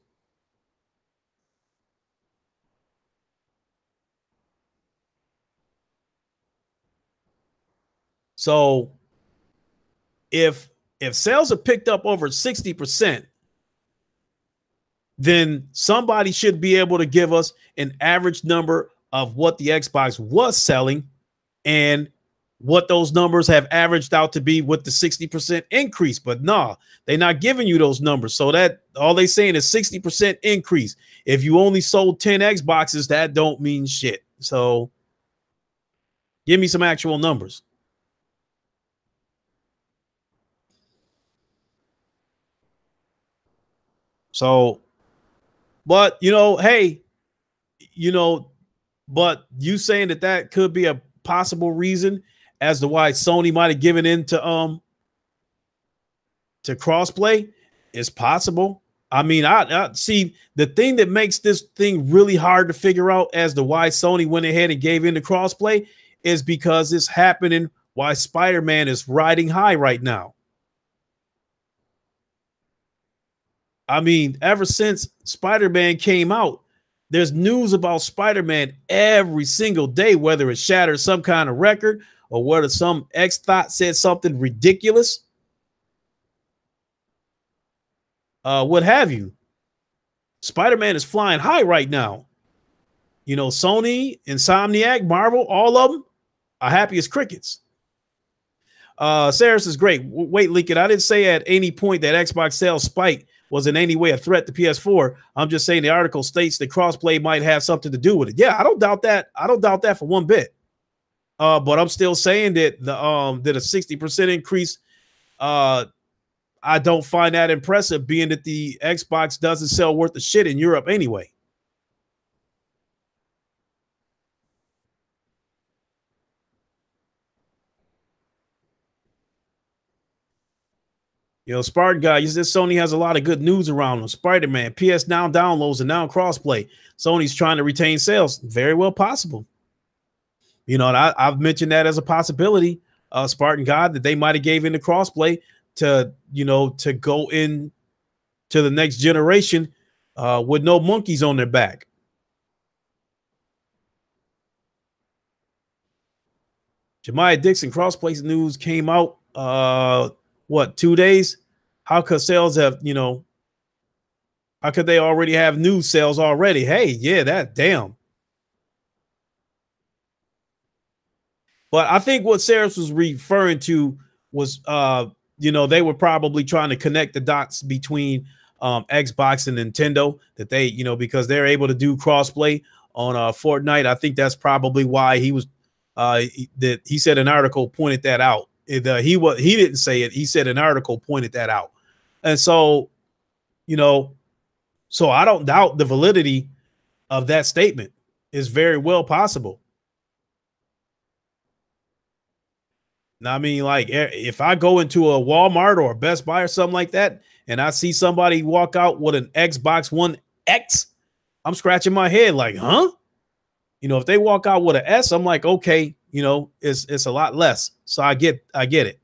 So if sales are picked up over 60%, then somebody should be able to give us an average number of what the Xbox was selling and what those numbers have averaged out to be with the 60% increase. But nah, they're not giving you those numbers. So that all they saying is 60% increase. If you only sold 10 Xboxes, that don't mean shit. So give me some actual numbers. So, but hey, but you saying that could be a possible reason as to why Sony might have given in to crossplay is possible. I mean, I see the thing that makes this thing really hard to figure out as to why Sony went ahead and gave in to crossplay is because it's happening while Spider-Man is riding high right now. I mean, ever since Spider-Man came out, there's news about Spider-Man every single day, whether it shatters some kind of record or whether some ex-thought said something ridiculous. What have you. Spider-Man is flying high right now. Sony, Insomniac, Marvel, all of them are happy as crickets. Saris is great. Wait, Lincoln, I didn't say at any point that Xbox sales spike was in any way a threat to PS4. I'm just saying the article states that crossplay might have something to do with it. Yeah, I don't doubt that. I don't doubt that for one bit. But I'm still saying that that a 60% increase, I don't find that impressive, being that the Xbox doesn't sell worth of shit in Europe anyway. Spartan guy, you said Sony has a lot of good news around them. Spider-Man, PS Now downloads and now crossplay. Sony's trying to retain sales. Very well possible. And I've mentioned that as a possibility. Spartan God, that they might have gave in the crossplay to to go in to the next generation with no monkeys on their back. Jemiah Dixon, crossplay news came out 2 days? How could sales have how could they already have new sales already? Hey, yeah, that damn. But I think what Saris was referring to was they were probably trying to connect the dots between Xbox and Nintendo, that they because they're able to do crossplay on Fortnite. I think that's probably why he was that he said an article pointed that out. He didn't say it. He said an article pointed that out. And so, so I don't doubt the validity of that statement. Is very well possible. Now, I mean, like, if I go into a Walmart or a Best Buy or something like that, and I see somebody walk out with an Xbox One X, I'm scratching my head like, huh? If they walk out with an S, I'm like, okay, it's a lot less. So I get it.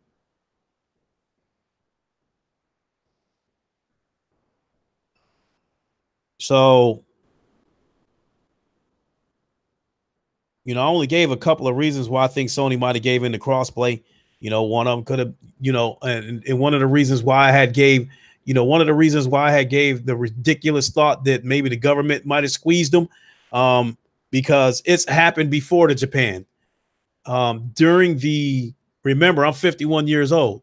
So, I only gave a couple of reasons why I think Sony might have gave in the crossplay. One of them could have, and one of the reasons why I had gave, You know, one of the reasons why I had gave the ridiculous thought that maybe the government might have squeezed them, because it's happened before to Japan. During the, remember, I'm 51 years old.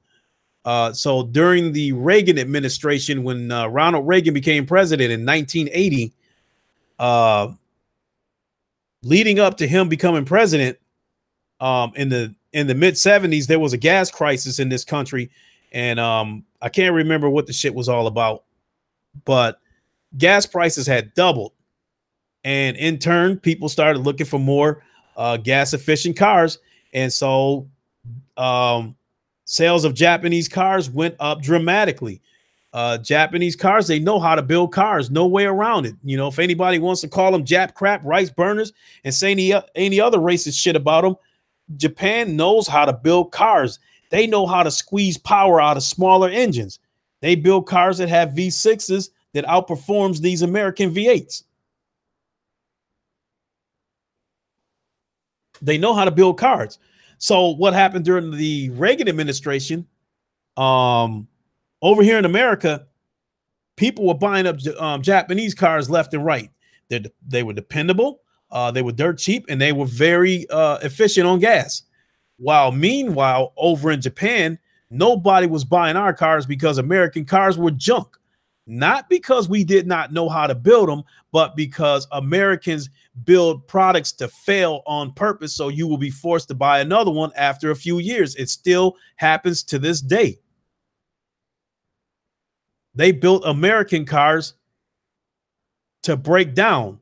So during the Reagan administration, when Ronald Reagan became president in 1980, leading up to him becoming president, in the mid 70s, there was a gas crisis in this country, and I can't remember what the shit was all about, but gas prices had doubled, and in turn, people started looking for more gas efficient cars, and so sales of Japanese cars went up dramatically. Japanese cars, they know how to build cars, no way around it. You know, if anybody wants to call them Jap crap, rice burners, and say any other racist shit about them, Japan knows how to build cars. They know how to squeeze power out of smaller engines. They build cars that have V6s that outperforms these American V8s. They know how to build cars. So what happened during the Reagan administration, over here in America, people were buying up Japanese cars left and right. They were dependable, they were dirt cheap, and they were very efficient on gas. While meanwhile, over in Japan, nobody was buying our cars because American cars were junk. Not because we did not know how to build them, but because Americans build products to fail on purpose, so you will be forced to buy another one after a few years. It still happens to this day. They built American cars to break down,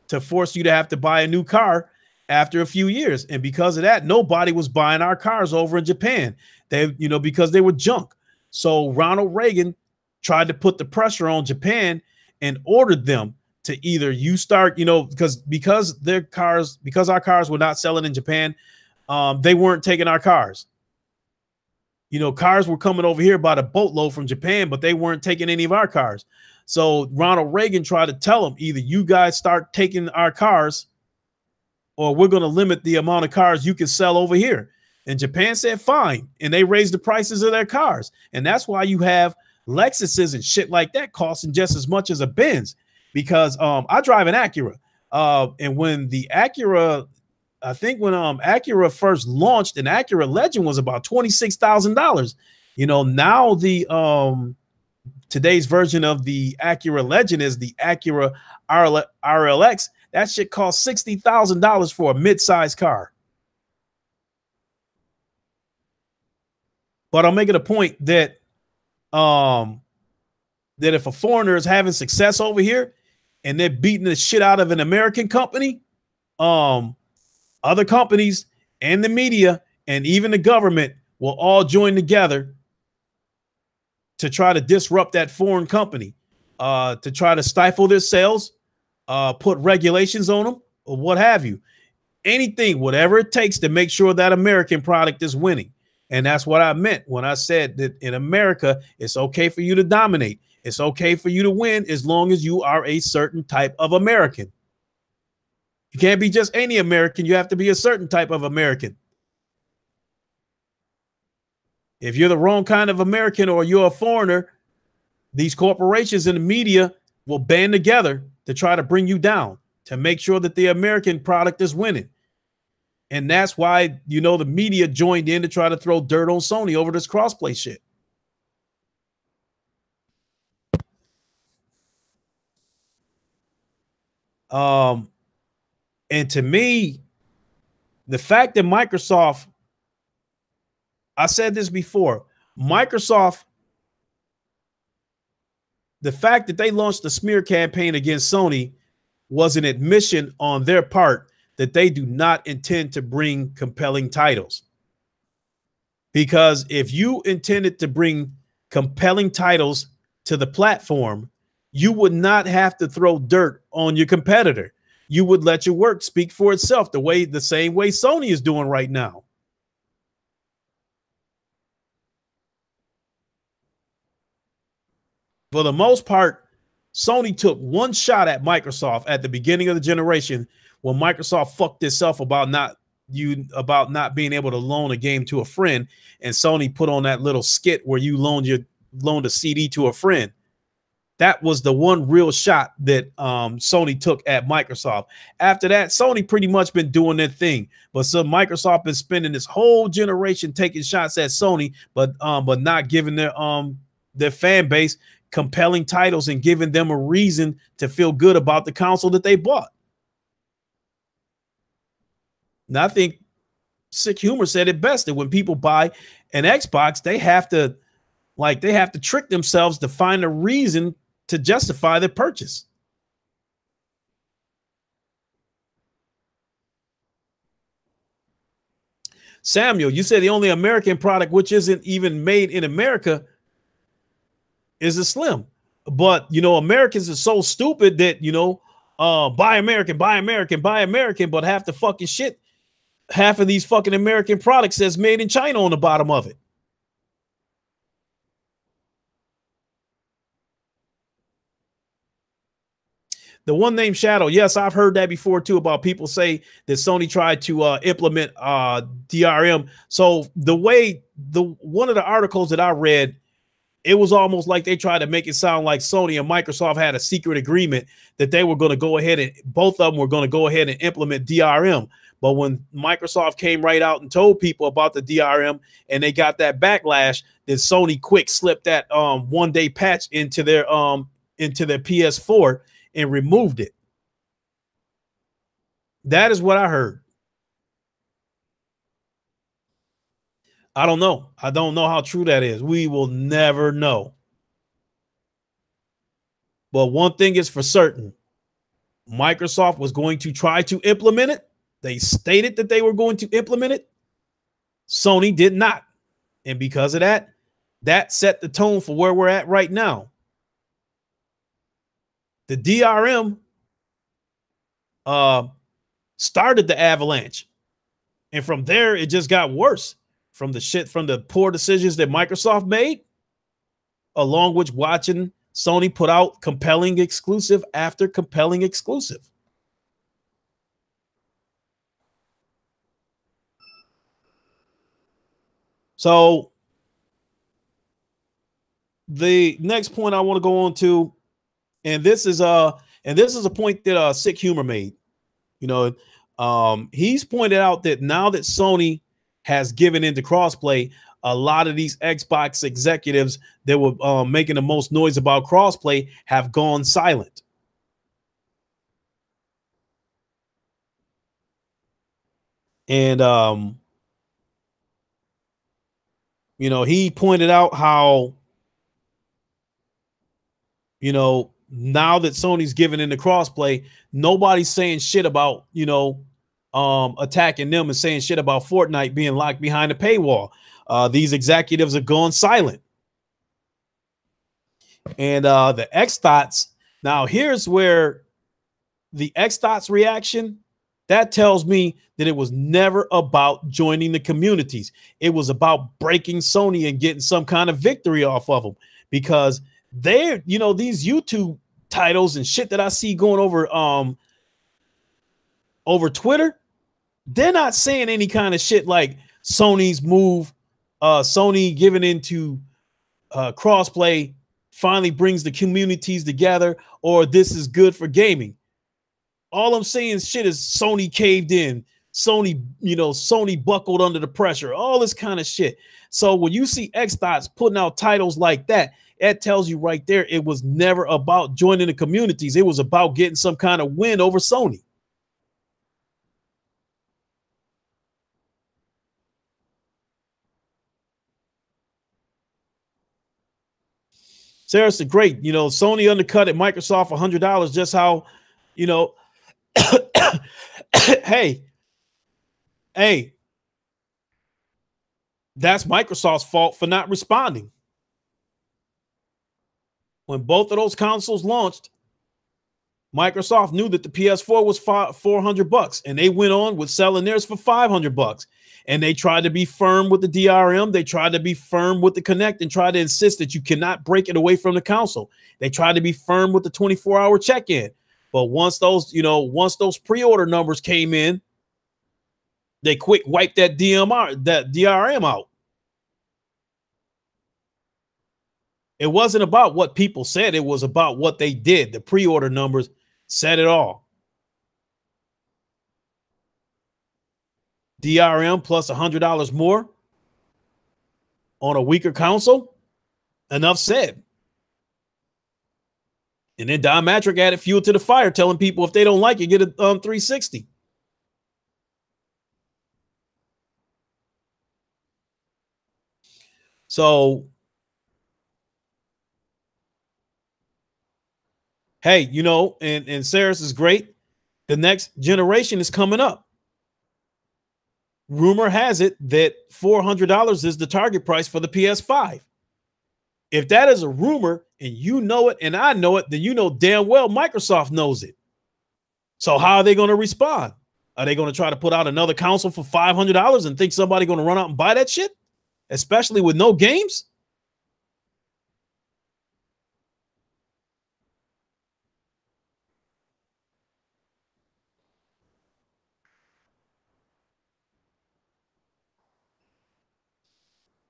to force you to have to buy a new car after a few years. And because of that, nobody was buying our cars over in Japan. They, you know, because they were junk. So Ronald Reagan tried to put the pressure on Japan and ordered them to either you start, you know, because their cars, because our cars were not selling in Japan, they weren't taking our cars. You know, cars were coming over here by the boatload from Japan, but they weren't taking any of our cars. So Ronald Reagan tried to tell them, either you guys start taking our cars, or we're going to limit the amount of cars you can sell over here. And Japan said, fine. And they raised the prices of their cars. And that's why you have Lexuses and shit like that costing just as much as a Benz, because I drive an Acura. And when the Acura, I think when Acura first launched, an Acura Legend was about $26,000. You know, now the today's version of the Acura Legend is the Acura RLX. That shit costs $60,000 for a mid-sized car. But I'm making a point that that if a foreigner is having success over here and they're beating the shit out of an American company, other companies and the media and even the government will all join together to try to disrupt that foreign company, to try to stifle their sales, put regulations on them, or what have you. Anything, whatever it takes to make sure that American product is winning. And that's what I meant when I said that in America, it's okay for you to dominate. It's okay for you to win as long as you are a certain type of American. You can't be just any American. You have to be a certain type of American. If you're the wrong kind of American or you're a foreigner, these corporations and the media will band together to try to bring you down, to make sure that the American product is winning. And that's why, you know, the media joined in to try to throw dirt on Sony over this crossplay shit. And to me, the fact that Microsoft, I said this before, Microsoft, the fact that they launched a smear campaign against Sony was an admission on their part that they do not intend to bring compelling titles. Because if you intended to bring compelling titles to the platform, you would not have to throw dirt on your competitor. You would let your work speak for itself, the same way Sony is doing right now. For the most part, Sony took one shot at Microsoft at the beginning of the generation when Microsoft fucked itself about not being able to loan a game to a friend, and Sony put on that little skit where you loaned loaned a CD to a friend. That was the one real shot that Sony took at Microsoft. After that, Sony pretty much been doing their thing. But so Microsoft been spending this whole generation taking shots at Sony, but not giving their fan base compelling titles and giving them a reason to feel good about the console that they bought. Now, I think Sick Humor said it best, that when people buy an Xbox, they have to trick themselves to find a reason to justify their purchase. Samuel, you said the only American product which isn't even made in America is a Slim. But, you know, Americans are so stupid that, you know, buy American, buy American, buy American, but half the fucking shit, half of these fucking American products says made in China on the bottom of it. The one named Shadow. Yes, I've heard that before too, about people say that Sony tried to implement DRM. So one of the articles that I read, it was almost like they tried to make it sound like Sony and Microsoft had a secret agreement that they were going to go ahead and both of them were going to go ahead and implement DRM. But when Microsoft came right out and told people about the DRM and they got that backlash, then Sony quick slipped that one-day patch into their PS4 and removed it. That is what I heard. I don't know. I don't know how true that is. We will never know. But one thing is for certain. Microsoft was going to try to implement it. They stated that they were going to implement it. Sony did not. And because of that, that set the tone for where we're at right now. The DRM started the avalanche. And from there, it just got worse. From the poor decisions that Microsoft made, along with watching Sony put out compelling exclusive after compelling exclusive. So the next point I want to go on to, and this is a point that Sick Humor made. You know, he's pointed out that now that Sony has given into crossplay, a lot of these Xbox executives that were making the most noise about crossplay have gone silent. And you know, he pointed out how, you know, now that Sony's given into crossplay, nobody's saying shit about, you know, attacking them and saying shit about Fortnite being locked behind a paywall. These executives are going silent. And the X-Thoughts, now here's where the X-Thoughts reaction, that tells me that it was never about joining the communities. It was about breaking Sony and getting some kind of victory off of them, because they're, you know, these YouTube titles and shit that I see going over Twitter, they're not saying any kind of shit like Sony's move, Sony giving into crossplay finally brings the communities together, or this is good for gaming. All I'm saying shit is Sony caved in, Sony, you know, Sony buckled under the pressure, all this kind of shit. So when you see X-Thoughts putting out titles like that, that tells you right there it was never about joining the communities. It was about getting some kind of win over Sony. Seriously, great. You know, Sony undercut at Microsoft $100, just how, you know, hey, that's Microsoft's fault for not responding. When both of those consoles launched, Microsoft knew that the PS4 was $400, and they went on with selling theirs for $500. And they tried to be firm with the DRM. They tried to be firm with the Connect and tried to insist that you cannot break it away from the console. They tried to be firm with the 24-hour check-in. But once those, you know, once those pre-order numbers came in, they quick wiped that DRM out. It wasn't about what people said. It was about what they did. The pre-order numbers said it all. DRM plus $100 more on a weaker console. Enough said. And then Don Matrick added fuel to the fire, telling people if they don't like it, get a 360. So, hey, you know, and Saris is great. The next generation is coming up. Rumor has it that $400 is the target price for the PS5. If that is a rumor and you know it and I know it, then you know damn well Microsoft knows it. So how are they going to respond? Are they going to try to put out another console for $500 and think somebody's going to run out and buy that shit? Especially with no games?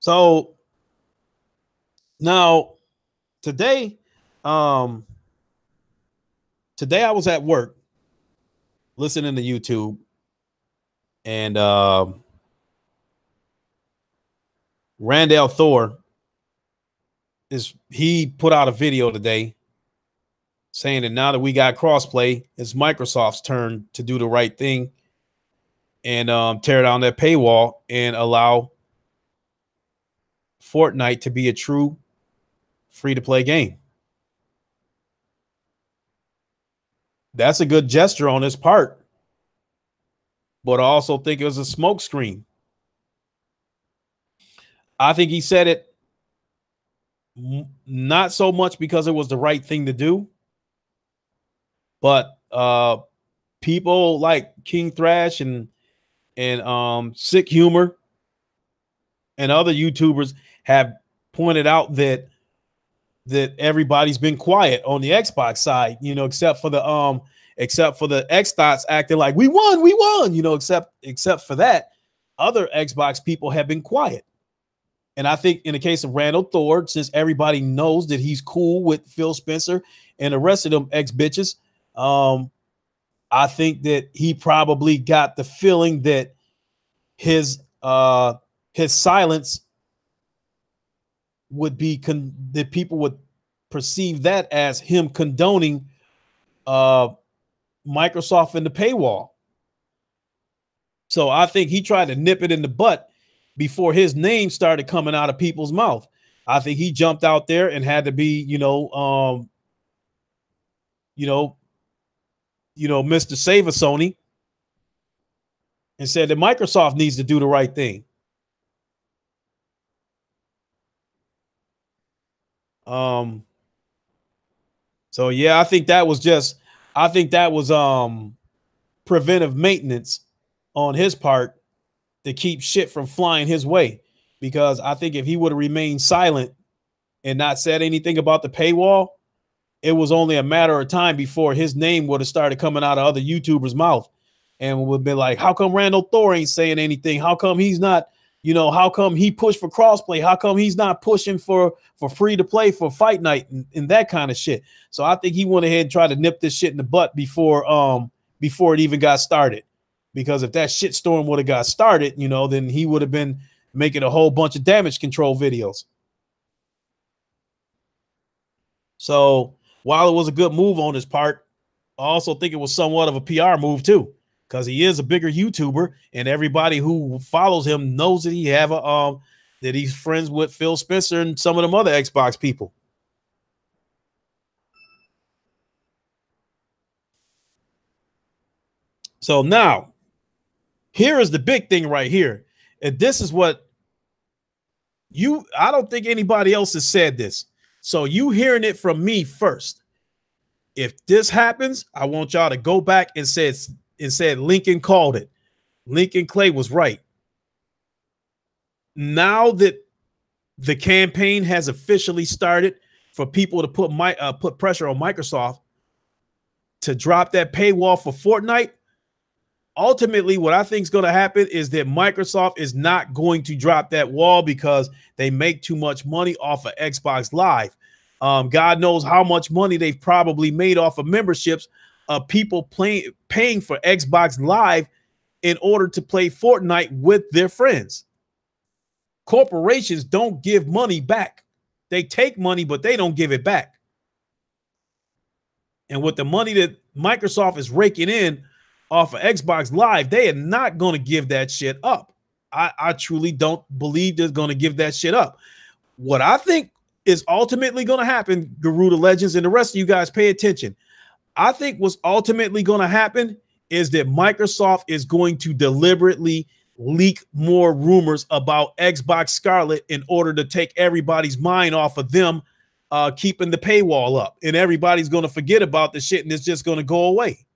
So now today I was at work listening to YouTube, and Randall Thor he put out a video today saying that now that we got crossplay, it's Microsoft's turn to do the right thing and tear down that paywall and allow Fortnite to be a true free-to-play game. That's a good gesture on his part, but I also think it was a smokescreen. I think he said it not so much because it was the right thing to do, but people like King Thrash and Sick Humor and other YouTubers have pointed out that everybody's been quiet on the Xbox side, you know, except for the Xbox acting like we won, you know, except for that, other Xbox people have been quiet. And I think in the case of Randall Thor, since everybody knows that he's cool with Phil Spencer and the rest of them ex-bitches, I think that he probably got the feeling that his silence would be that people would perceive that as him condoning Microsoft and the paywall. So I think he tried to nip it in the butt before his name started coming out of people's mouth. I think he jumped out there and had to be, Mr. Save a Sony, and said that Microsoft needs to do the right thing. So yeah, I think that was preventive maintenance on his part to keep shit from flying his way. Because I think if he would have remained silent and not said anything about the paywall, it was only a matter of time before his name would have started coming out of other YouTubers' mouth and would be like, how come Randall Thor ain't saying anything? How come he's not, how come he pushed for crossplay? How come he's not pushing for free to play for Fight Night and that kind of shit? So I think he went ahead and tried to nip this shit in the butt before it even got started. Because if that shitstorm would have got started, then he would have been making a whole bunch of damage control videos. So while it was a good move on his part, I also think it was somewhat of a PR move too, because he is a bigger YouTuber, and everybody who follows him knows that that he's friends with Phil Spencer and some of them other Xbox people. So now, here is the big thing right here. And this is what I don't think anybody else has said this. So you hearing it from me first. If this happens, I want y'all to go back and said Lincoln called it. Lincoln Clay was right. Now that the campaign has officially started for people to put pressure on Microsoft to drop that paywall for Fortnite, ultimately, what I think is going to happen is that Microsoft is not going to drop that wall because they make too much money off of Xbox Live. God knows how much money they've probably made off of memberships of people paying for Xbox Live in order to play Fortnite with their friends. Corporations don't give money back. They take money, but they don't give it back. And with the money that Microsoft is raking in off of Xbox Live, they are not going to give that shit up. I truly don't believe they're going to give that shit up. What I think is ultimately going to happen, Garuda Legends, and the rest of you guys pay attention. I think what's ultimately going to happen is that Microsoft is going to deliberately leak more rumors about Xbox Scarlet in order to take everybody's mind off of them keeping the paywall up. And everybody's going to forget about the shit and it's just going to go away.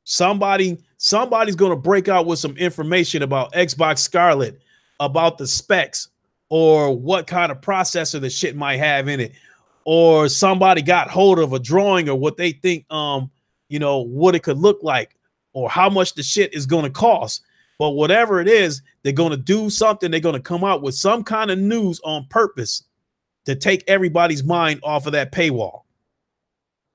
Somebody's going to break out with some information about Xbox Scarlet, about the specs, or what kind of processor the shit might have in it, or somebody got hold of a drawing or what they think, what it could look like, or how much the shit is going to cost. But whatever it is, they're going to do something. They're going to come out with some kind of news on purpose to take everybody's mind off of that paywall.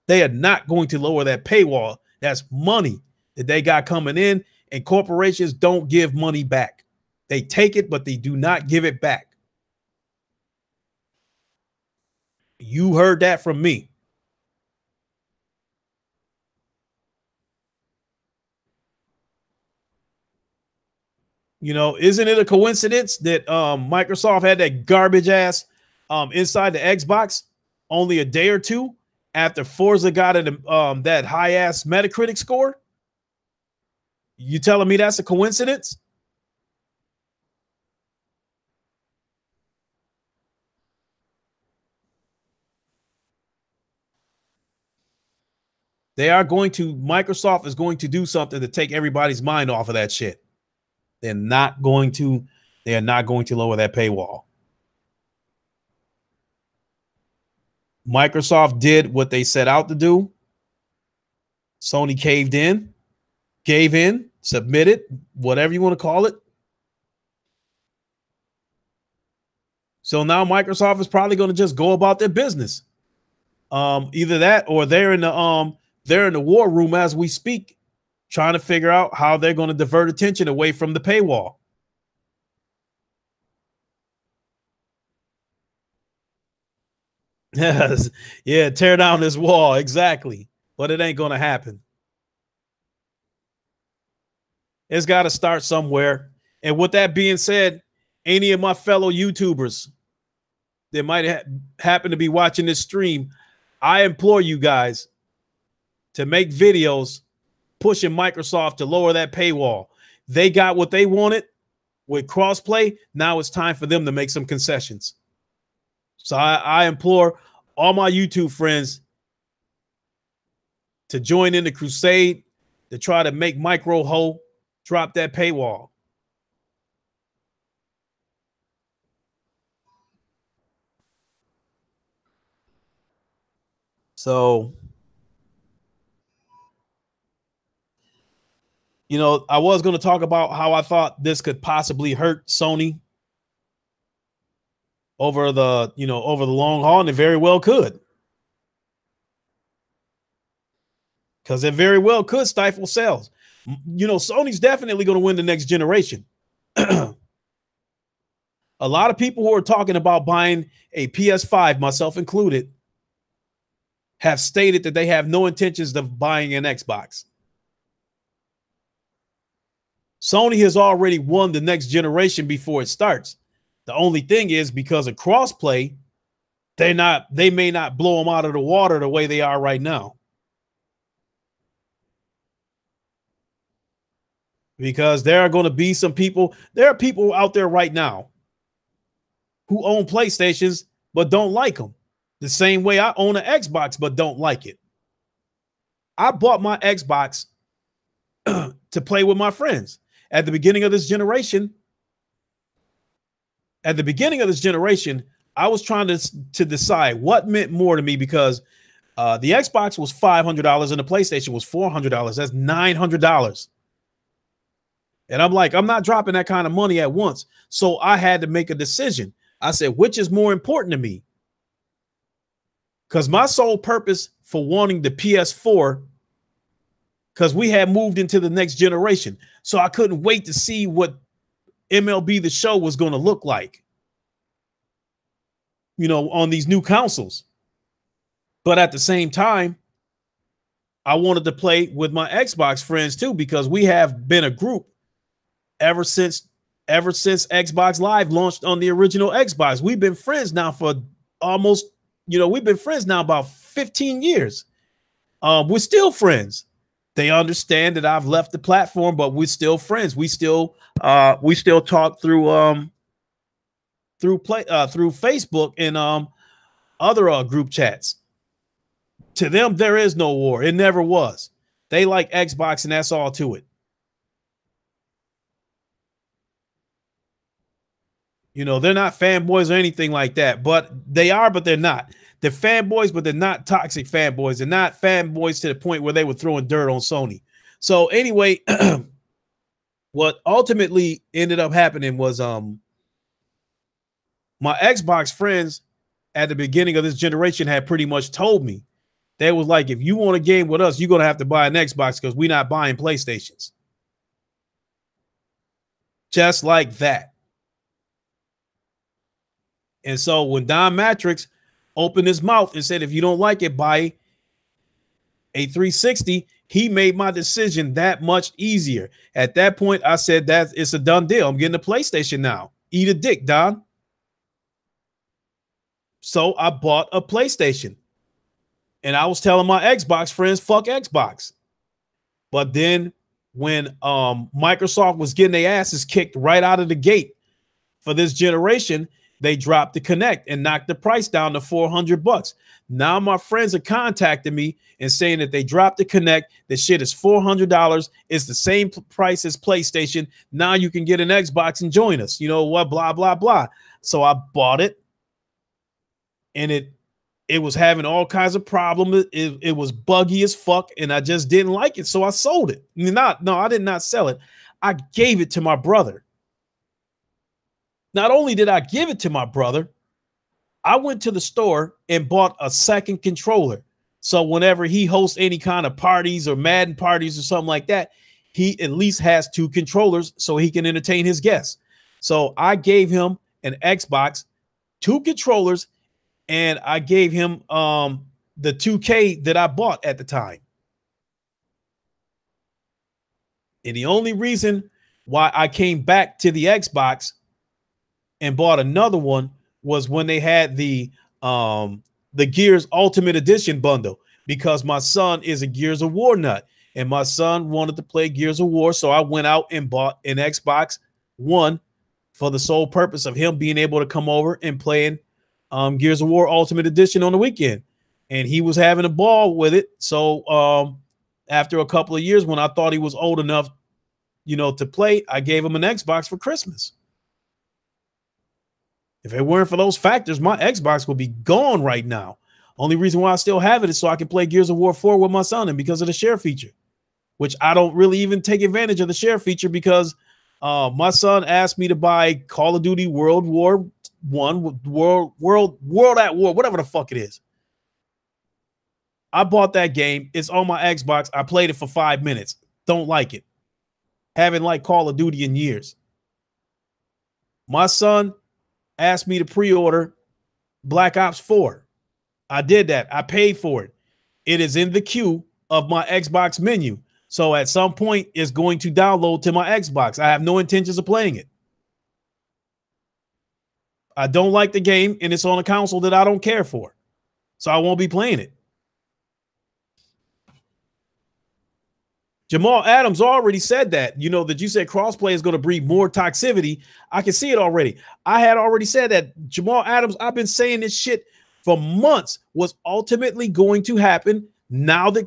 They are not going to lower that paywall. That's money that they got coming in, and corporations don't give money back. They take it, but they do not give it back. You heard that from me. Isn't it a coincidence that Microsoft had that garbage ass inside the Xbox only a day or two after Forza got that high ass Metacritic score? You telling me that's a coincidence? Microsoft is going to do something to take everybody's mind off of that shit. They are not going to lower that paywall. Microsoft did what they set out to do. Sony gave in, submitted, whatever you want to call it. So now Microsoft is probably going to just go about their business. Either that or they're in the war room as we speak, trying to figure out how they're going to divert attention away from the paywall. Yes, yeah, tear down this wall, exactly. But it ain't going to happen. It's got to start somewhere. And with that being said, any of my fellow YouTubers that might happen to be watching this stream, I implore you guys to make videos pushing Microsoft to lower that paywall. They got what they wanted with crossplay. Now it's time for them to make some concessions. So I implore all my YouTube friends to join in the crusade to try to make Micro drop that paywall. So, I was going to talk about how I thought this could possibly hurt Sony over the long haul, and it very well could. Because it very well could stifle sales. Sony's definitely going to win the next generation. A lot of people who are talking about buying a PS5, myself included, have stated that they have no intentions of buying an Xbox. Sony has already won the next generation before it starts. The only thing is, because of crossplay, they may not blow them out of the water the way they are right now. Because there are going to be there are people out there right now who own PlayStations but don't like them. The same way I own an Xbox but don't like it. I bought my Xbox to play with my friends. At the beginning of this generation, I was trying to decide what meant more to me, because the Xbox was $500 and the PlayStation was $400. That's $900. And I'm like, I'm not dropping that kind of money at once. So I had to make a decision. I said, which is more important to me? Because my sole purpose for wanting the PS4, because we had moved into the next generation. So I couldn't wait to see what MLB The Show was going to look like, you know, on these new consoles. But at the same time, I wanted to play with my Xbox friends too, because we have been a group ever since Xbox Live launched on the original Xbox. We've been friends now for almost, you know, we've been friends now about 15 years. We're still friends. They understand that I've left the platform, but we're still friends. We still talk through Facebook and other group chats. To them, there is no war. It never was. They like Xbox, and that's all to it. You know, they're not fanboys or anything like that, but they are, but they're not. They're fanboys, but they're not toxic fanboys. They're not fanboys to the point where they were throwing dirt on Sony. So anyway, what ultimately ended up happening was my Xbox friends at the beginning of this generation had pretty much told me, they was like, if you want a game with us, you're going to have to buy an Xbox because we're not buying PlayStations. Just like that. And so when Don Matrix opened his mouth and said, if you don't like it, buy a 360, he made my decision that much easier. At that point, I said that it's a done deal. I'm getting a PlayStation now. Eat a dick, Don. So I bought a PlayStation. And I was telling my Xbox friends, fuck Xbox. But then when Microsoft was getting their asses kicked right out of the gate for this generation, they dropped the Kinect and knocked the price down to $400. Now my friends are contacting me and saying that they dropped the Kinect. The shit is $400. It's the same price as PlayStation. Now you can get an Xbox and join us. You know what? Blah, blah, blah. So I bought it, and it was having all kinds of problems. It was buggy as fuck, and I just didn't like it. So I sold it. No, I did not sell it. I gave it to my brother. Not only did I give it to my brother, I went to the store and bought a second controller. So whenever he hosts any kind of parties or Madden parties or something like that, he at least has two controllers so he can entertain his guests. So I gave him an Xbox, two controllers, and I gave him the 2K that I bought at the time. And the only reason why I came back to the Xbox and bought another one was when they had the Gears Ultimate Edition bundle, because my son is a Gears of War nut and my son wanted to play Gears of War. So I went out and bought an Xbox One for the sole purpose of him being able to come over and playing Gears of War Ultimate Edition on the weekend. And he was having a ball with it. So after a couple of years, when I thought he was old enough, you know, to play, I gave him an Xbox for Christmas. If it weren't for those factors, my Xbox would be gone right now. Only reason why I still have it is so I can play Gears of War 4 with my son, and because of the share feature, which I don't really even take advantage of the share feature because my son asked me to buy Call of Duty World War One, World at War, whatever the fuck it is. I bought that game. It's on my Xbox. I played it for 5 minutes. Don't like it. Haven't liked Call of Duty in years. My son asked me to pre-order Black Ops 4. I did that. I paid for it. It is in the queue of my Xbox menu. So at some point, it's going to download to my Xbox. I have no intentions of playing it. I don't like the game, and it's on a console that I don't care for. So I won't be playing it. Jamal Adams already said that, you know, that you said crossplay is going to breed more toxicity. I can see it already. I had already said that. Jamal Adams, I've been saying this shit for months, was ultimately going to happen. Now that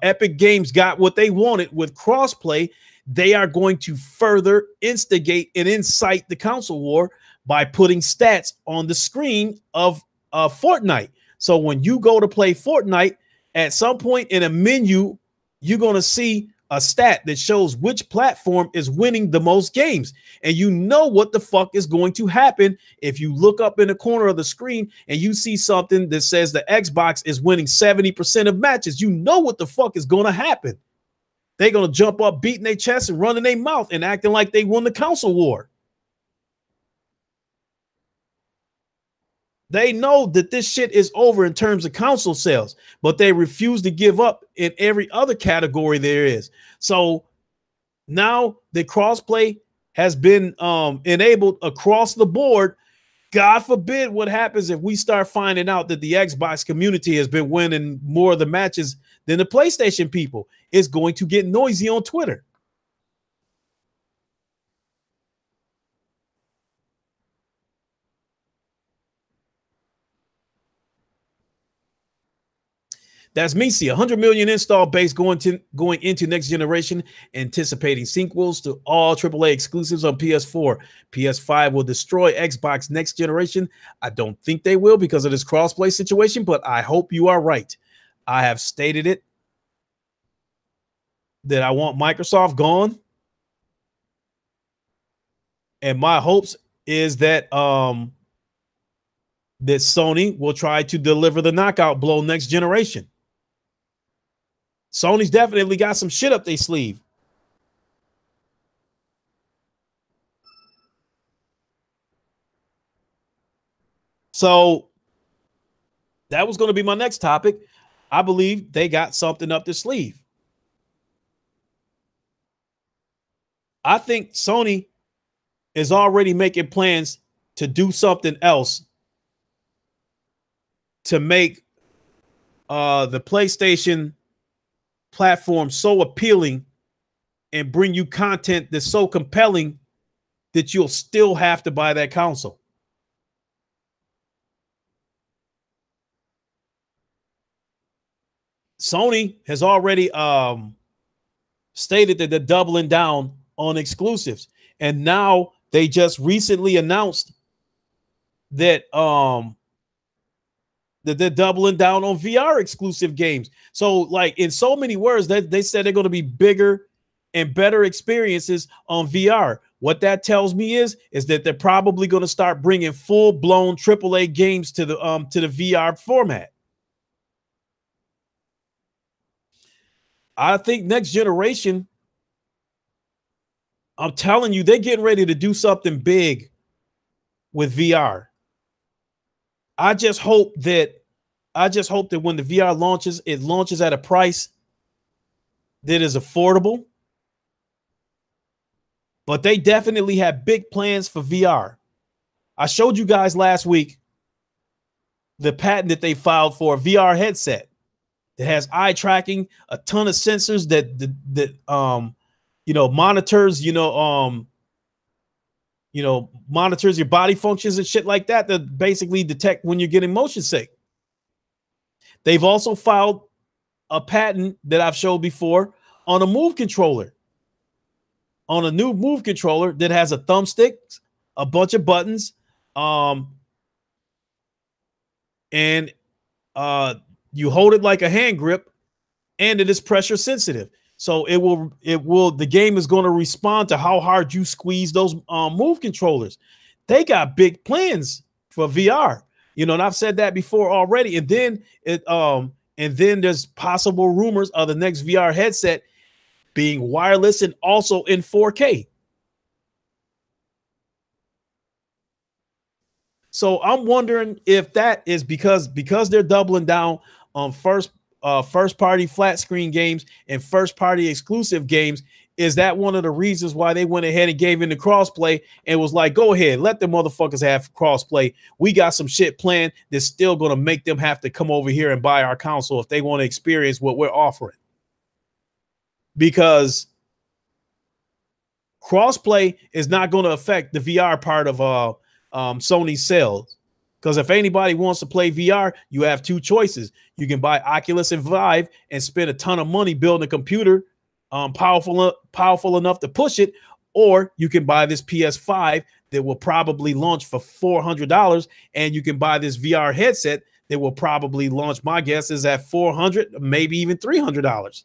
Epic Games got what they wanted with crossplay, they are going to further instigate and incite the console war by putting stats on the screen of Fortnite. So when you go to play Fortnite, at some point in a menu, you're going to see a stat that shows which platform is winning the most games. And you know what the fuck is going to happen if you look up in the corner of the screen and you see something that says the Xbox is winning 70% of matches. You know what the fuck is going to happen. They're going to jump up, beating their chest and running their mouth and acting like they won the console war. They know that this shit is over in terms of console sales, but they refuse to give up in every other category there is. So now the crossplay has been enabled across the board. God forbid what happens if we start finding out that the Xbox community has been winning more of the matches than the PlayStation people. It's going to get noisy on Twitter. That's me. See 100 million install base going into next generation, anticipating sequels to all AAA exclusives on PS4. PS5 will destroy Xbox next generation. I don't think they will because of this crossplay situation, but I hope you are right. I have stated it that I want Microsoft gone. And my hopes is that that Sony will try to deliver the knockout blow next generation. Sony's definitely got some shit up their sleeve. So that was going to be my next topic. I believe they got something up their sleeve. I think Sony is already making plans to do something else to make the PlayStation platform so appealing and bring you content that's so compelling that you'll still have to buy that console. Sony has already stated that they're doubling down on exclusives, and now they just recently announced that that they're doubling down on VR exclusive games. So, like, in so many words, that they said they're going to be bigger and better experiences on VR. What that tells me is that they're probably going to start bringing full-blown AAA games to the VR format. I think next generation, I'm telling you, they're getting ready to do something big with VR. I just hope that when the VR launches, it launches at a price that is affordable. But they definitely have big plans for VR. I showed you guys last week the patent that they filed for a VR headset that has eye tracking, a ton of sensors that monitors, monitors your body functions and shit like that basically detect when you're getting motion sick. They've also filed a patent that I've showed before on a Move controller, on a new Move controller that has a thumbstick, a bunch of buttons, and you hold it like a hand grip, and it is pressure sensitive. So the game is going to respond to how hard you squeeze those Move controllers. They got big plans for VR, and I've said that before already. And then there's possible rumors of the next VR headset being wireless and also in 4K. So I'm wondering if that is because they're doubling down on first party flat screen games and first party exclusive games. Is that one of the reasons why they went ahead and gave in the crossplay and was like, go ahead, let them motherfuckers have crossplay. We got some shit planned that's still going to make them have to come over here and buy our console if they want to experience what we're offering. Because crossplay is not going to affect the VR part of Sony's sales. Because if anybody wants to play VR, you have two choices. You can buy Oculus and Vive and spend a ton of money building a computer powerful enough to push it, or you can buy this PS5 that will probably launch for $400, and you can buy this VR headset that will probably launch, my guess is at $400, maybe even $300.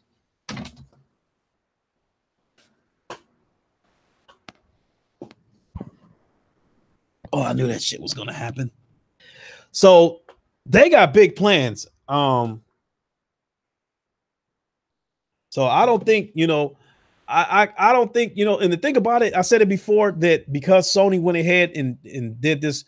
Oh, I knew that shit was gonna happen. So they got big plans. So I don't think, I don't think, and the thing about it, I said it before that because Sony went ahead and did this,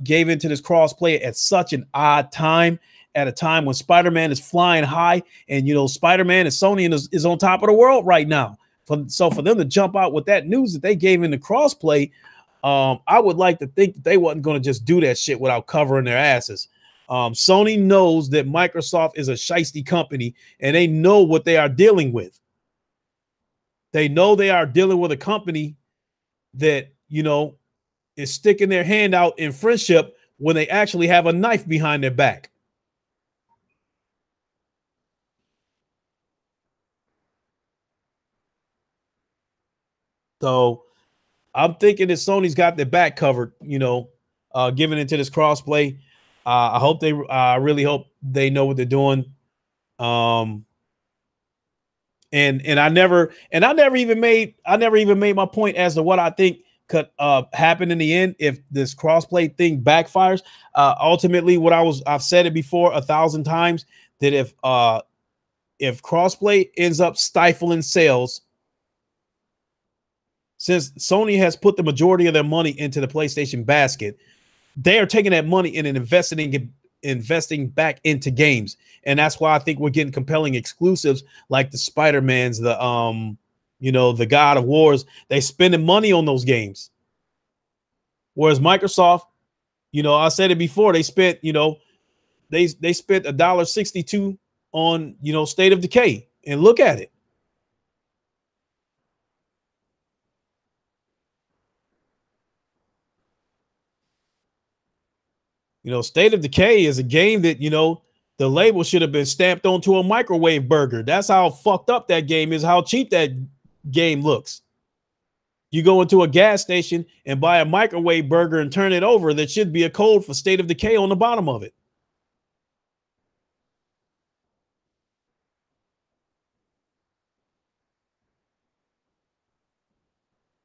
gave into this crossplay at such an odd time, at a time when Spider-Man is flying high, and Spider-Man and Sony is on top of the world right now. So for them to jump out with that news that they gave in the crossplay, I would like to think that they wasn't going to just do that shit without covering their asses. Sony knows that Microsoft is a shiesty company, and they know what they are dealing with. They know they are dealing with a company that, is sticking their hand out in friendship when they actually have a knife behind their back. So I'm thinking that Sony's got their back covered, giving into this crossplay. I really hope they know what they're doing. And I never even made my point as to what I think could happen in the end if this crossplay thing backfires. Ultimately, I've said it before 1,000 times that if crossplay ends up stifling sales, since Sony has put the majority of their money into the PlayStation basket, they are taking that money and investing back into games. And that's why I think we're getting compelling exclusives like the Spider-Mans, the God of Wars. They spending money on those games. Whereas Microsoft, I said it before, they spent, they spent $1.62 on, State of Decay. And look at it. State of Decay is a game that, the label should have been stamped onto a microwave burger. That's how fucked up that game is, how cheap that game looks. You go into a gas station and buy a microwave burger and turn it over. There should be a code for State of Decay on the bottom of it.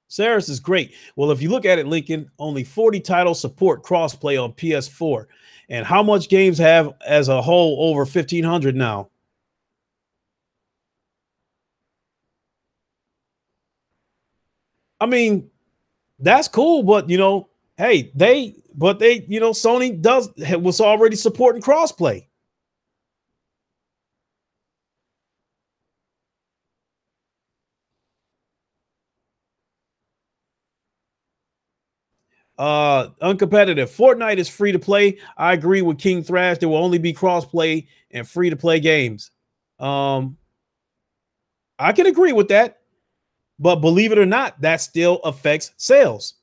Saris is great. Well, if you look at it, Lincoln, only 40 titles support crossplay on PS4. And how much games have as a whole over 1,500 now? I mean, that's cool, but hey, Sony was already supporting crossplay. Uncompetitive. Fortnite is free to play. I agree with King Thrash. There will only be crossplay and free to play games. I can agree with that, but believe it or not, that still affects sales.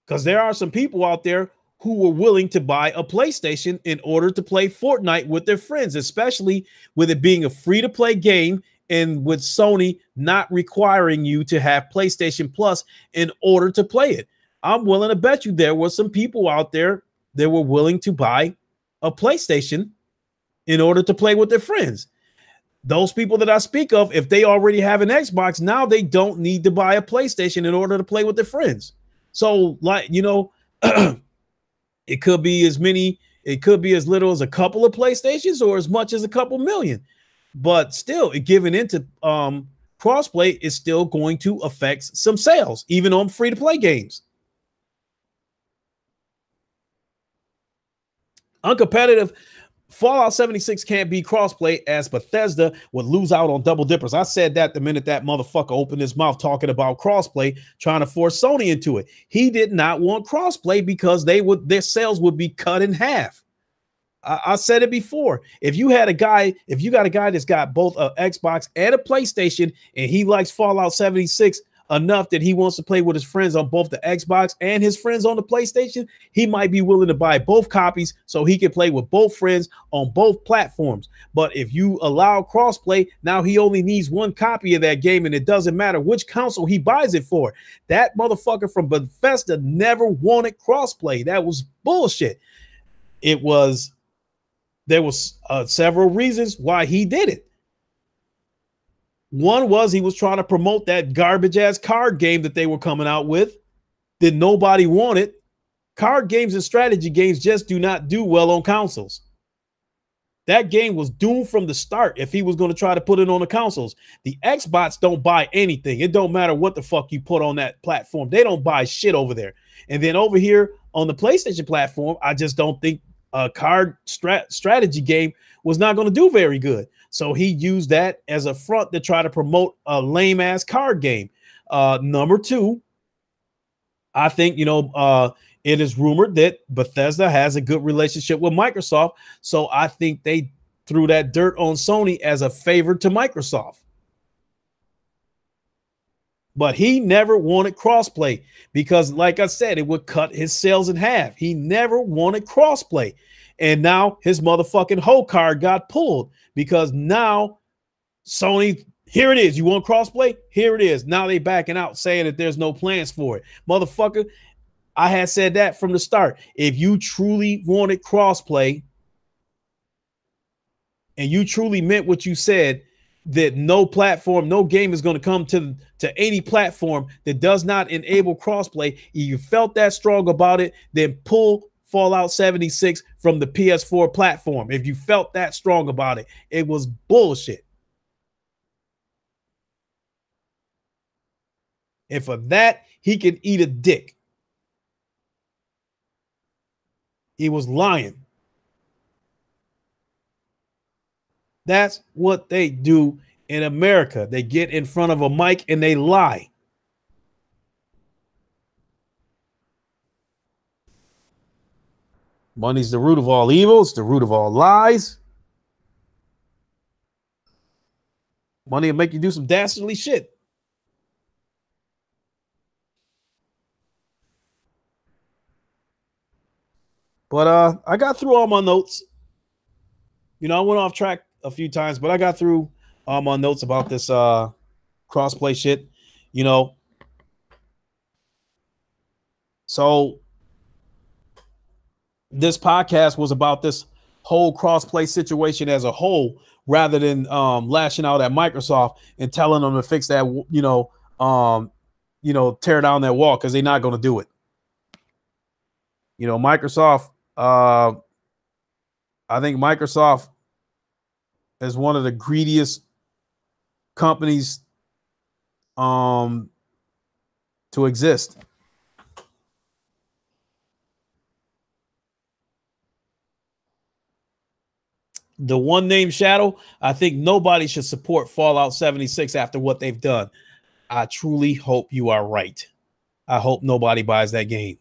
Because there are some people out there who were willing to buy a PlayStation in order to play Fortnite with their friends, especially with it being a free to play game and with Sony not requiring you to have PlayStation Plus in order to play it. I'm willing to bet you there were some people out there that were willing to buy a PlayStation in order to play with their friends. Those people that I speak of, if they already have an Xbox, now they don't need to buy a PlayStation in order to play with their friends. So, like, it could be as little as a couple of PlayStations or as much as a couple million. But still, giving into crossplay is still going to affect some sales, even on free-to-play games. Uncompetitive. Fallout 76 can't be crossplay as Bethesda would lose out on double dippers. I said that the minute that motherfucker opened his mouth talking about crossplay, trying to force Sony into it. He did not want crossplay because their sales would be cut in half. I said it before. If you got a guy that's got both an Xbox and a PlayStation, and he likes Fallout 76 enough that he wants to play with his friends on both the Xbox and his friends on the PlayStation, he might be willing to buy both copies so he can play with both friends on both platforms. But if you allow crossplay, now he only needs one copy of that game, and it doesn't matter which console he buys it for. That motherfucker from Bethesda never wanted crossplay. That was bullshit. There was several reasons why he did it. One was he was trying to promote that garbage ass card game that they were coming out with that nobody wanted. Card games and strategy games just do not do well on consoles. That game was doomed from the start if he was going to try to put it on the consoles. The Xbox don't buy anything. It don't matter what the fuck you put on that platform. They don't buy shit over there. And then over here on the PlayStation platform, I just don't think a card strategy game was not going to do very good. So he used that as a front to try to promote a lame ass card game. Number two, I think, it is rumored that Bethesda has a good relationship with Microsoft. So I think they threw that dirt on Sony as a favor to Microsoft. But he never wanted crossplay because, like I said, it would cut his sales in half. He never wanted crossplay. And now his motherfucking whole card got pulled because now Sony, here it is. You want crossplay? Here it is. Now they backing out saying that there's no plans for it. Motherfucker, I had said that from the start. If you truly wanted crossplay and you truly meant what you said, that no platform, no game is going to come to any platform that does not enable crossplay. If you felt that strong about it, then pull Fallout 76 from the PS4 platform. If you felt that strong about it, it was bullshit. And for that, he could eat a dick. He was lying. That's what they do in America. They get in front of a mic and they lie. Money's the root of all evil. It's the root of all lies. Money will make you do some dastardly shit. But I got through all my notes. I went off track a few times, but I got through all my notes about this crossplay shit. So this podcast was about this whole crossplay situation as a whole, rather than lashing out at Microsoft and telling them to fix that, tear down that wall, because they're not going to do it. Microsoft, I think Microsoft is one of the greediest companies to exist. The one named Shadow, I think nobody should support Fallout 76 after what they've done. I truly hope you are right. I hope nobody buys that game.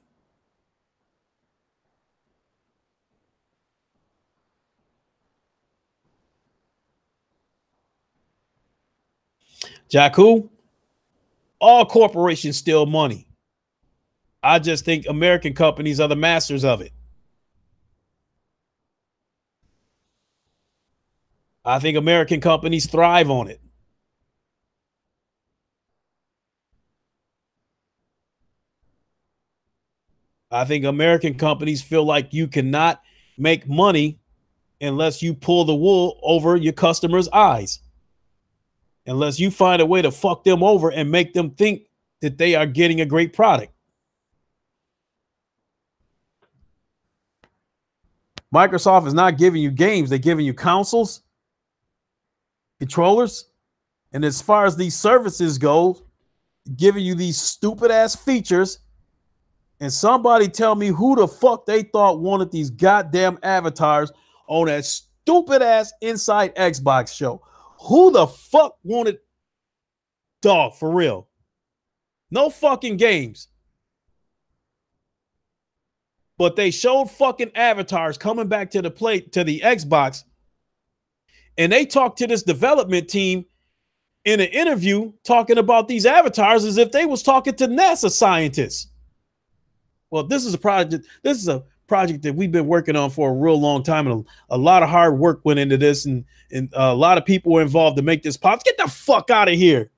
Jakku, all corporations steal money. I just think American companies are the masters of it. I think American companies thrive on it. I think American companies feel like you cannot make money unless you pull the wool over your customers' eyes. Unless you find a way to fuck them over and make them think that they are getting a great product. Microsoft is not giving you games. They're giving you consoles, controllers, and as far as these services go, giving you these stupid ass features. And somebody tell me who the fuck they thought wanted these goddamn avatars on that stupid ass Inside Xbox show. Who the fuck wanted, dog, for real? No fucking games. But they showed fucking avatars coming back to the Xbox. And they talked to this development team in an interview talking about these avatars as if they was talking to NASA scientists. Well, this is a project that we've been working on for a real long time, and a lot of hard work went into this, and a lot of people were involved to make this pop. Get the fuck out of here.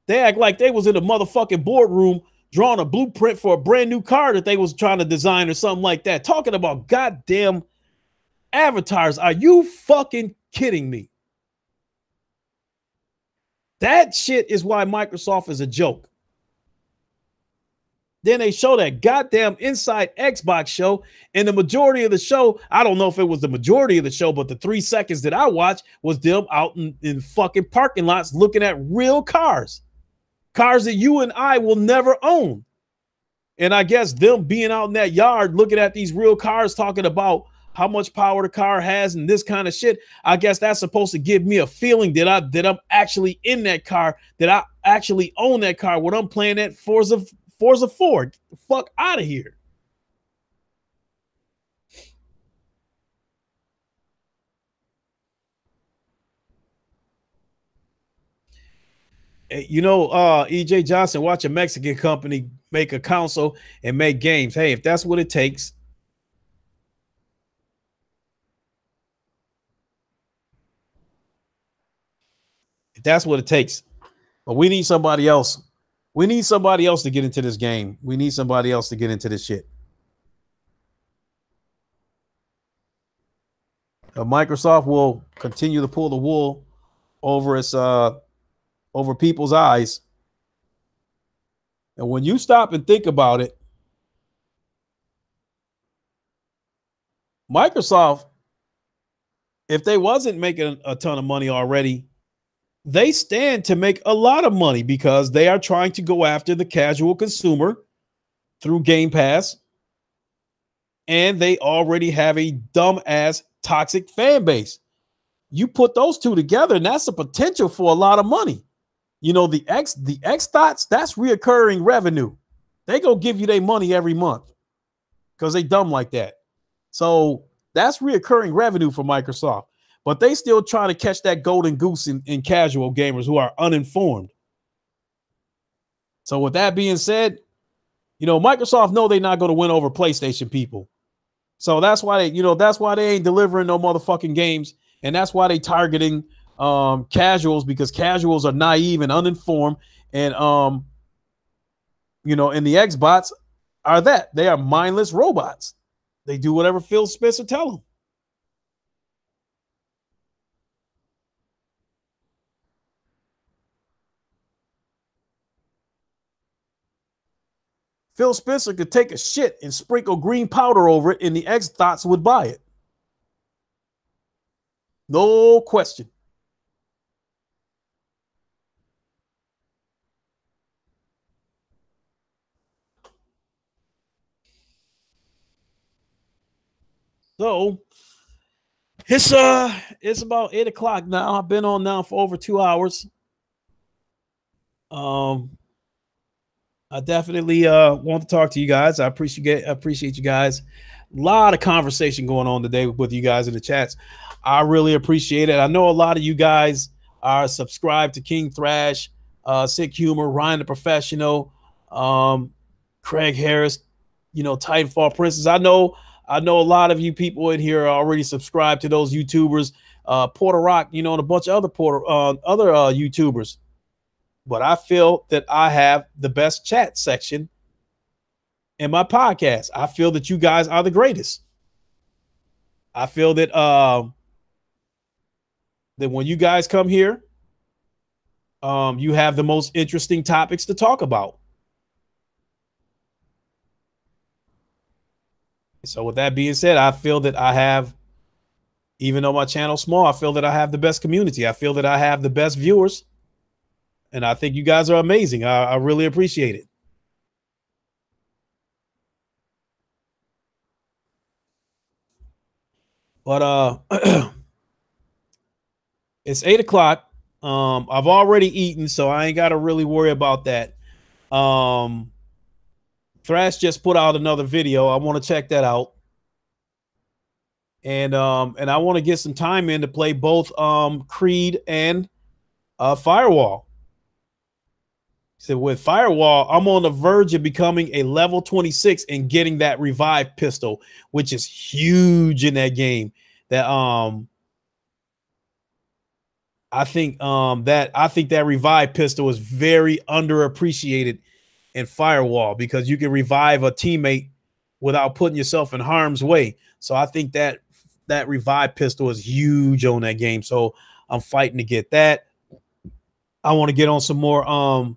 They act like they was in a motherfucking boardroom drawing a blueprint for a brand new car that they was trying to design or something like that. Talking about goddamn avatars. Are you fucking kidding me? That shit is why Microsoft is a joke. Then they show that goddamn Inside Xbox show, and the majority of the show, I don't know if it was the majority of the show, but the 3 seconds that I watched was them out in fucking parking lots looking at real cars that you and I will never own. And I guess them being out in that yard looking at these real cars, talking about how much power the car has and this kind of shit, I guess that's supposed to give me a feeling that I'm actually in that car, that I actually own that car when I'm playing that Forza 4. Get the fuck out of here. You know, EJ Johnson, watch a Mexican company make a console and make games. Hey, if that's what it takes. If that's what it takes. But we need somebody else. We need somebody else to get into this game. We need somebody else to get into this shit. Microsoft will continue to pull the wool over its over people's eyes. And when you stop and think about it, Microsoft, if they wasn't making a ton of money already, they stand to make a lot of money because they are trying to go after the casual consumer through Game Pass. And they already have a dumbass toxic fan base. You put those two together, and that's the potential for a lot of money. You know, the X thoughts, that's reoccurring revenue. They go give you their money every month because they dumb like that. So that's reoccurring revenue for Microsoft. But they still trying to catch that golden goose in casual gamers who are uninformed. So with that being said, you know, Microsoft know they're not going to win over PlayStation people. So that's why they ain't delivering no motherfucking games. And that's why they targeting casuals, because casuals are naive and uninformed. And you know, and the Xbots are that. They are mindless robots. They do whatever Phil Spencer tell them. Phil Spencer could take a shit and sprinkle green powder over it, and the Xbots would buy it. No question. So it's about 8 o'clock now. I've been on now for over 2 hours. I definitely want to talk to you guys. I appreciate you guys. A lot of conversation going on today with you guys in the chats. I really appreciate it. I know a lot of you guys are subscribed to King Thrash, Sick Humor, Ryan the Professional, Craig Harris, you know, Titanfall Princess. I know a lot of you people in here are already subscribed to those YouTubers, Porter Rock, you know, and a bunch of other YouTubers. But I feel that I have the best chat section in my podcast. I feel that you guys are the greatest. I feel that that when you guys come here, you have the most interesting topics to talk about. So with that being said, I feel that I have, even though my channel's small, I feel that I have the best community. I feel that I have the best viewers. And I think you guys are amazing. I really appreciate it. But it's 8 o'clock. I've already eaten, so I ain't got to really worry about that. Thrash just put out another video. I want to check that out. And I want to get some time in to play both Creed and Firewall. So with Firewall, I'm on the verge of becoming a level 26 and getting that revive pistol, which is huge in that game. That I think that revive pistol is very underappreciated in Firewall, because you can revive a teammate without putting yourself in harm's way. So I think that that revive pistol is huge on that game. So I'm fighting to get that. I want to get on some more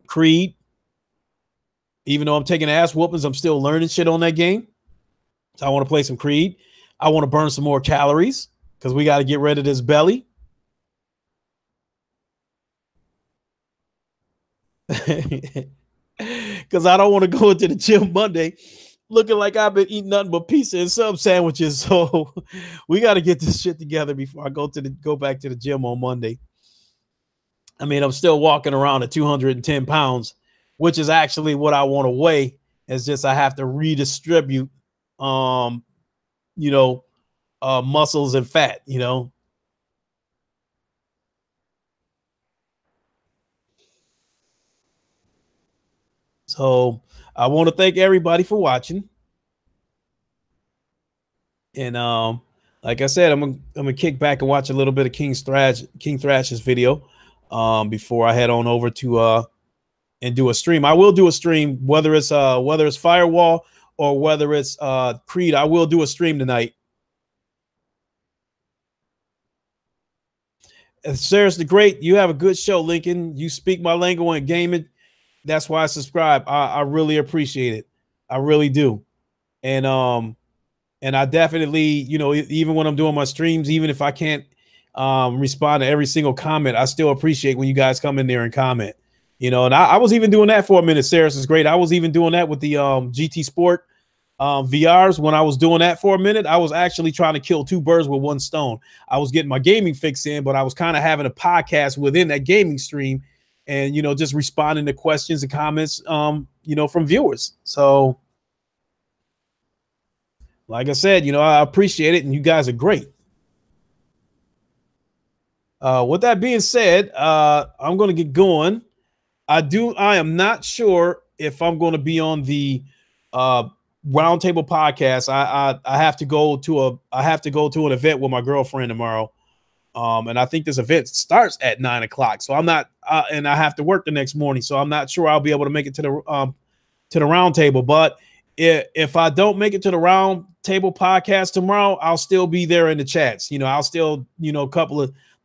Creed. Even though I'm taking ass whoopings, I'm still learning shit on that game. So I want to play some Creed. I want to burn some more calories because we got to get rid of this belly. Because I don't want to go into the gym Monday looking like I've been eating nothing but pizza and sub sandwiches. So we got to get this shit together before I go back to the gym on Monday. I mean, I'm still walking around at 210 pounds, which is actually what I want to weigh. It's just I have to redistribute, muscles and fat, So I want to thank everybody for watching. And like I said, I'm gonna kick back and watch a little bit of King Thrash's video before I head on over to and do a stream. I will do a stream, whether it's Firewall or whether it's Creed. I will do a stream tonight. Sarah's the Great, you have a good show, Lincoln. You speak my language when gaming. That's why I subscribe. I really appreciate it. I really do. And I definitely, even when I'm doing my streams, even if I can't respond to every single comment, I still appreciate when you guys come in there and comment. And I was even doing that for a minute. Sarah's is great. I was even doing that with the GT Sport VRs. When I was doing that for a minute, I was actually trying to kill two birds with one stone. I was getting my gaming fix in, but I was kind of having a podcast within that gaming stream and, just responding to questions and comments, from viewers. So like I said, I appreciate it, and you guys are great. With that being said, I'm going to get going. I am not sure if I'm going to be on the roundtable podcast. I have to go to an event with my girlfriend tomorrow. And I think this event starts at 9 o'clock. So I'm not, and I have to work the next morning. So I'm not sure I'll be able to make it to the roundtable. But if I don't make it to the roundtable podcast tomorrow, I'll still be there in the chats. I'll still,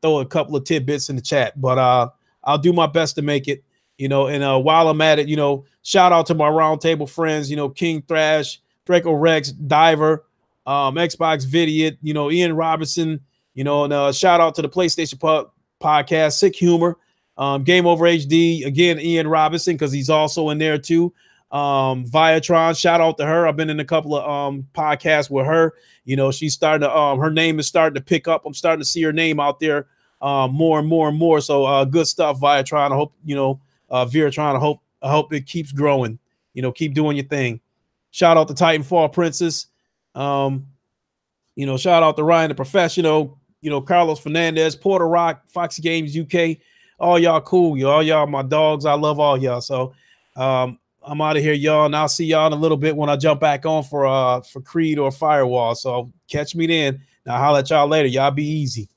throw a couple of tidbits in the chat. But I'll do my best to make it. And while I'm at it, shout out to my roundtable friends, King Thrash, Draco Rex, Diver, Xbox Vidiot, Ian Robinson, and shout out to the PlayStation podcast, Sick Humor, Game Over HD, again, Ian Robinson, because he's also in there too. Viatron, shout out to her. I've been in a couple of podcasts with her. She's starting to her name is starting to pick up. I'm starting to see her name out there more and more and more. So good stuff, Viatron. I hope Viatron, I hope it keeps growing. Keep doing your thing. Shout out to Titanfall Princess. Shout out to Ryan the Professional, Carlos Fernandez, Porter Rock, Foxy Games UK. All y'all cool. All y'all my dogs. I love all y'all. So I'm out of here, y'all, and I'll see y'all in a little bit when I jump back on for Creed or Firewall. So catch me then. Now, holla at y'all later. Y'all be easy.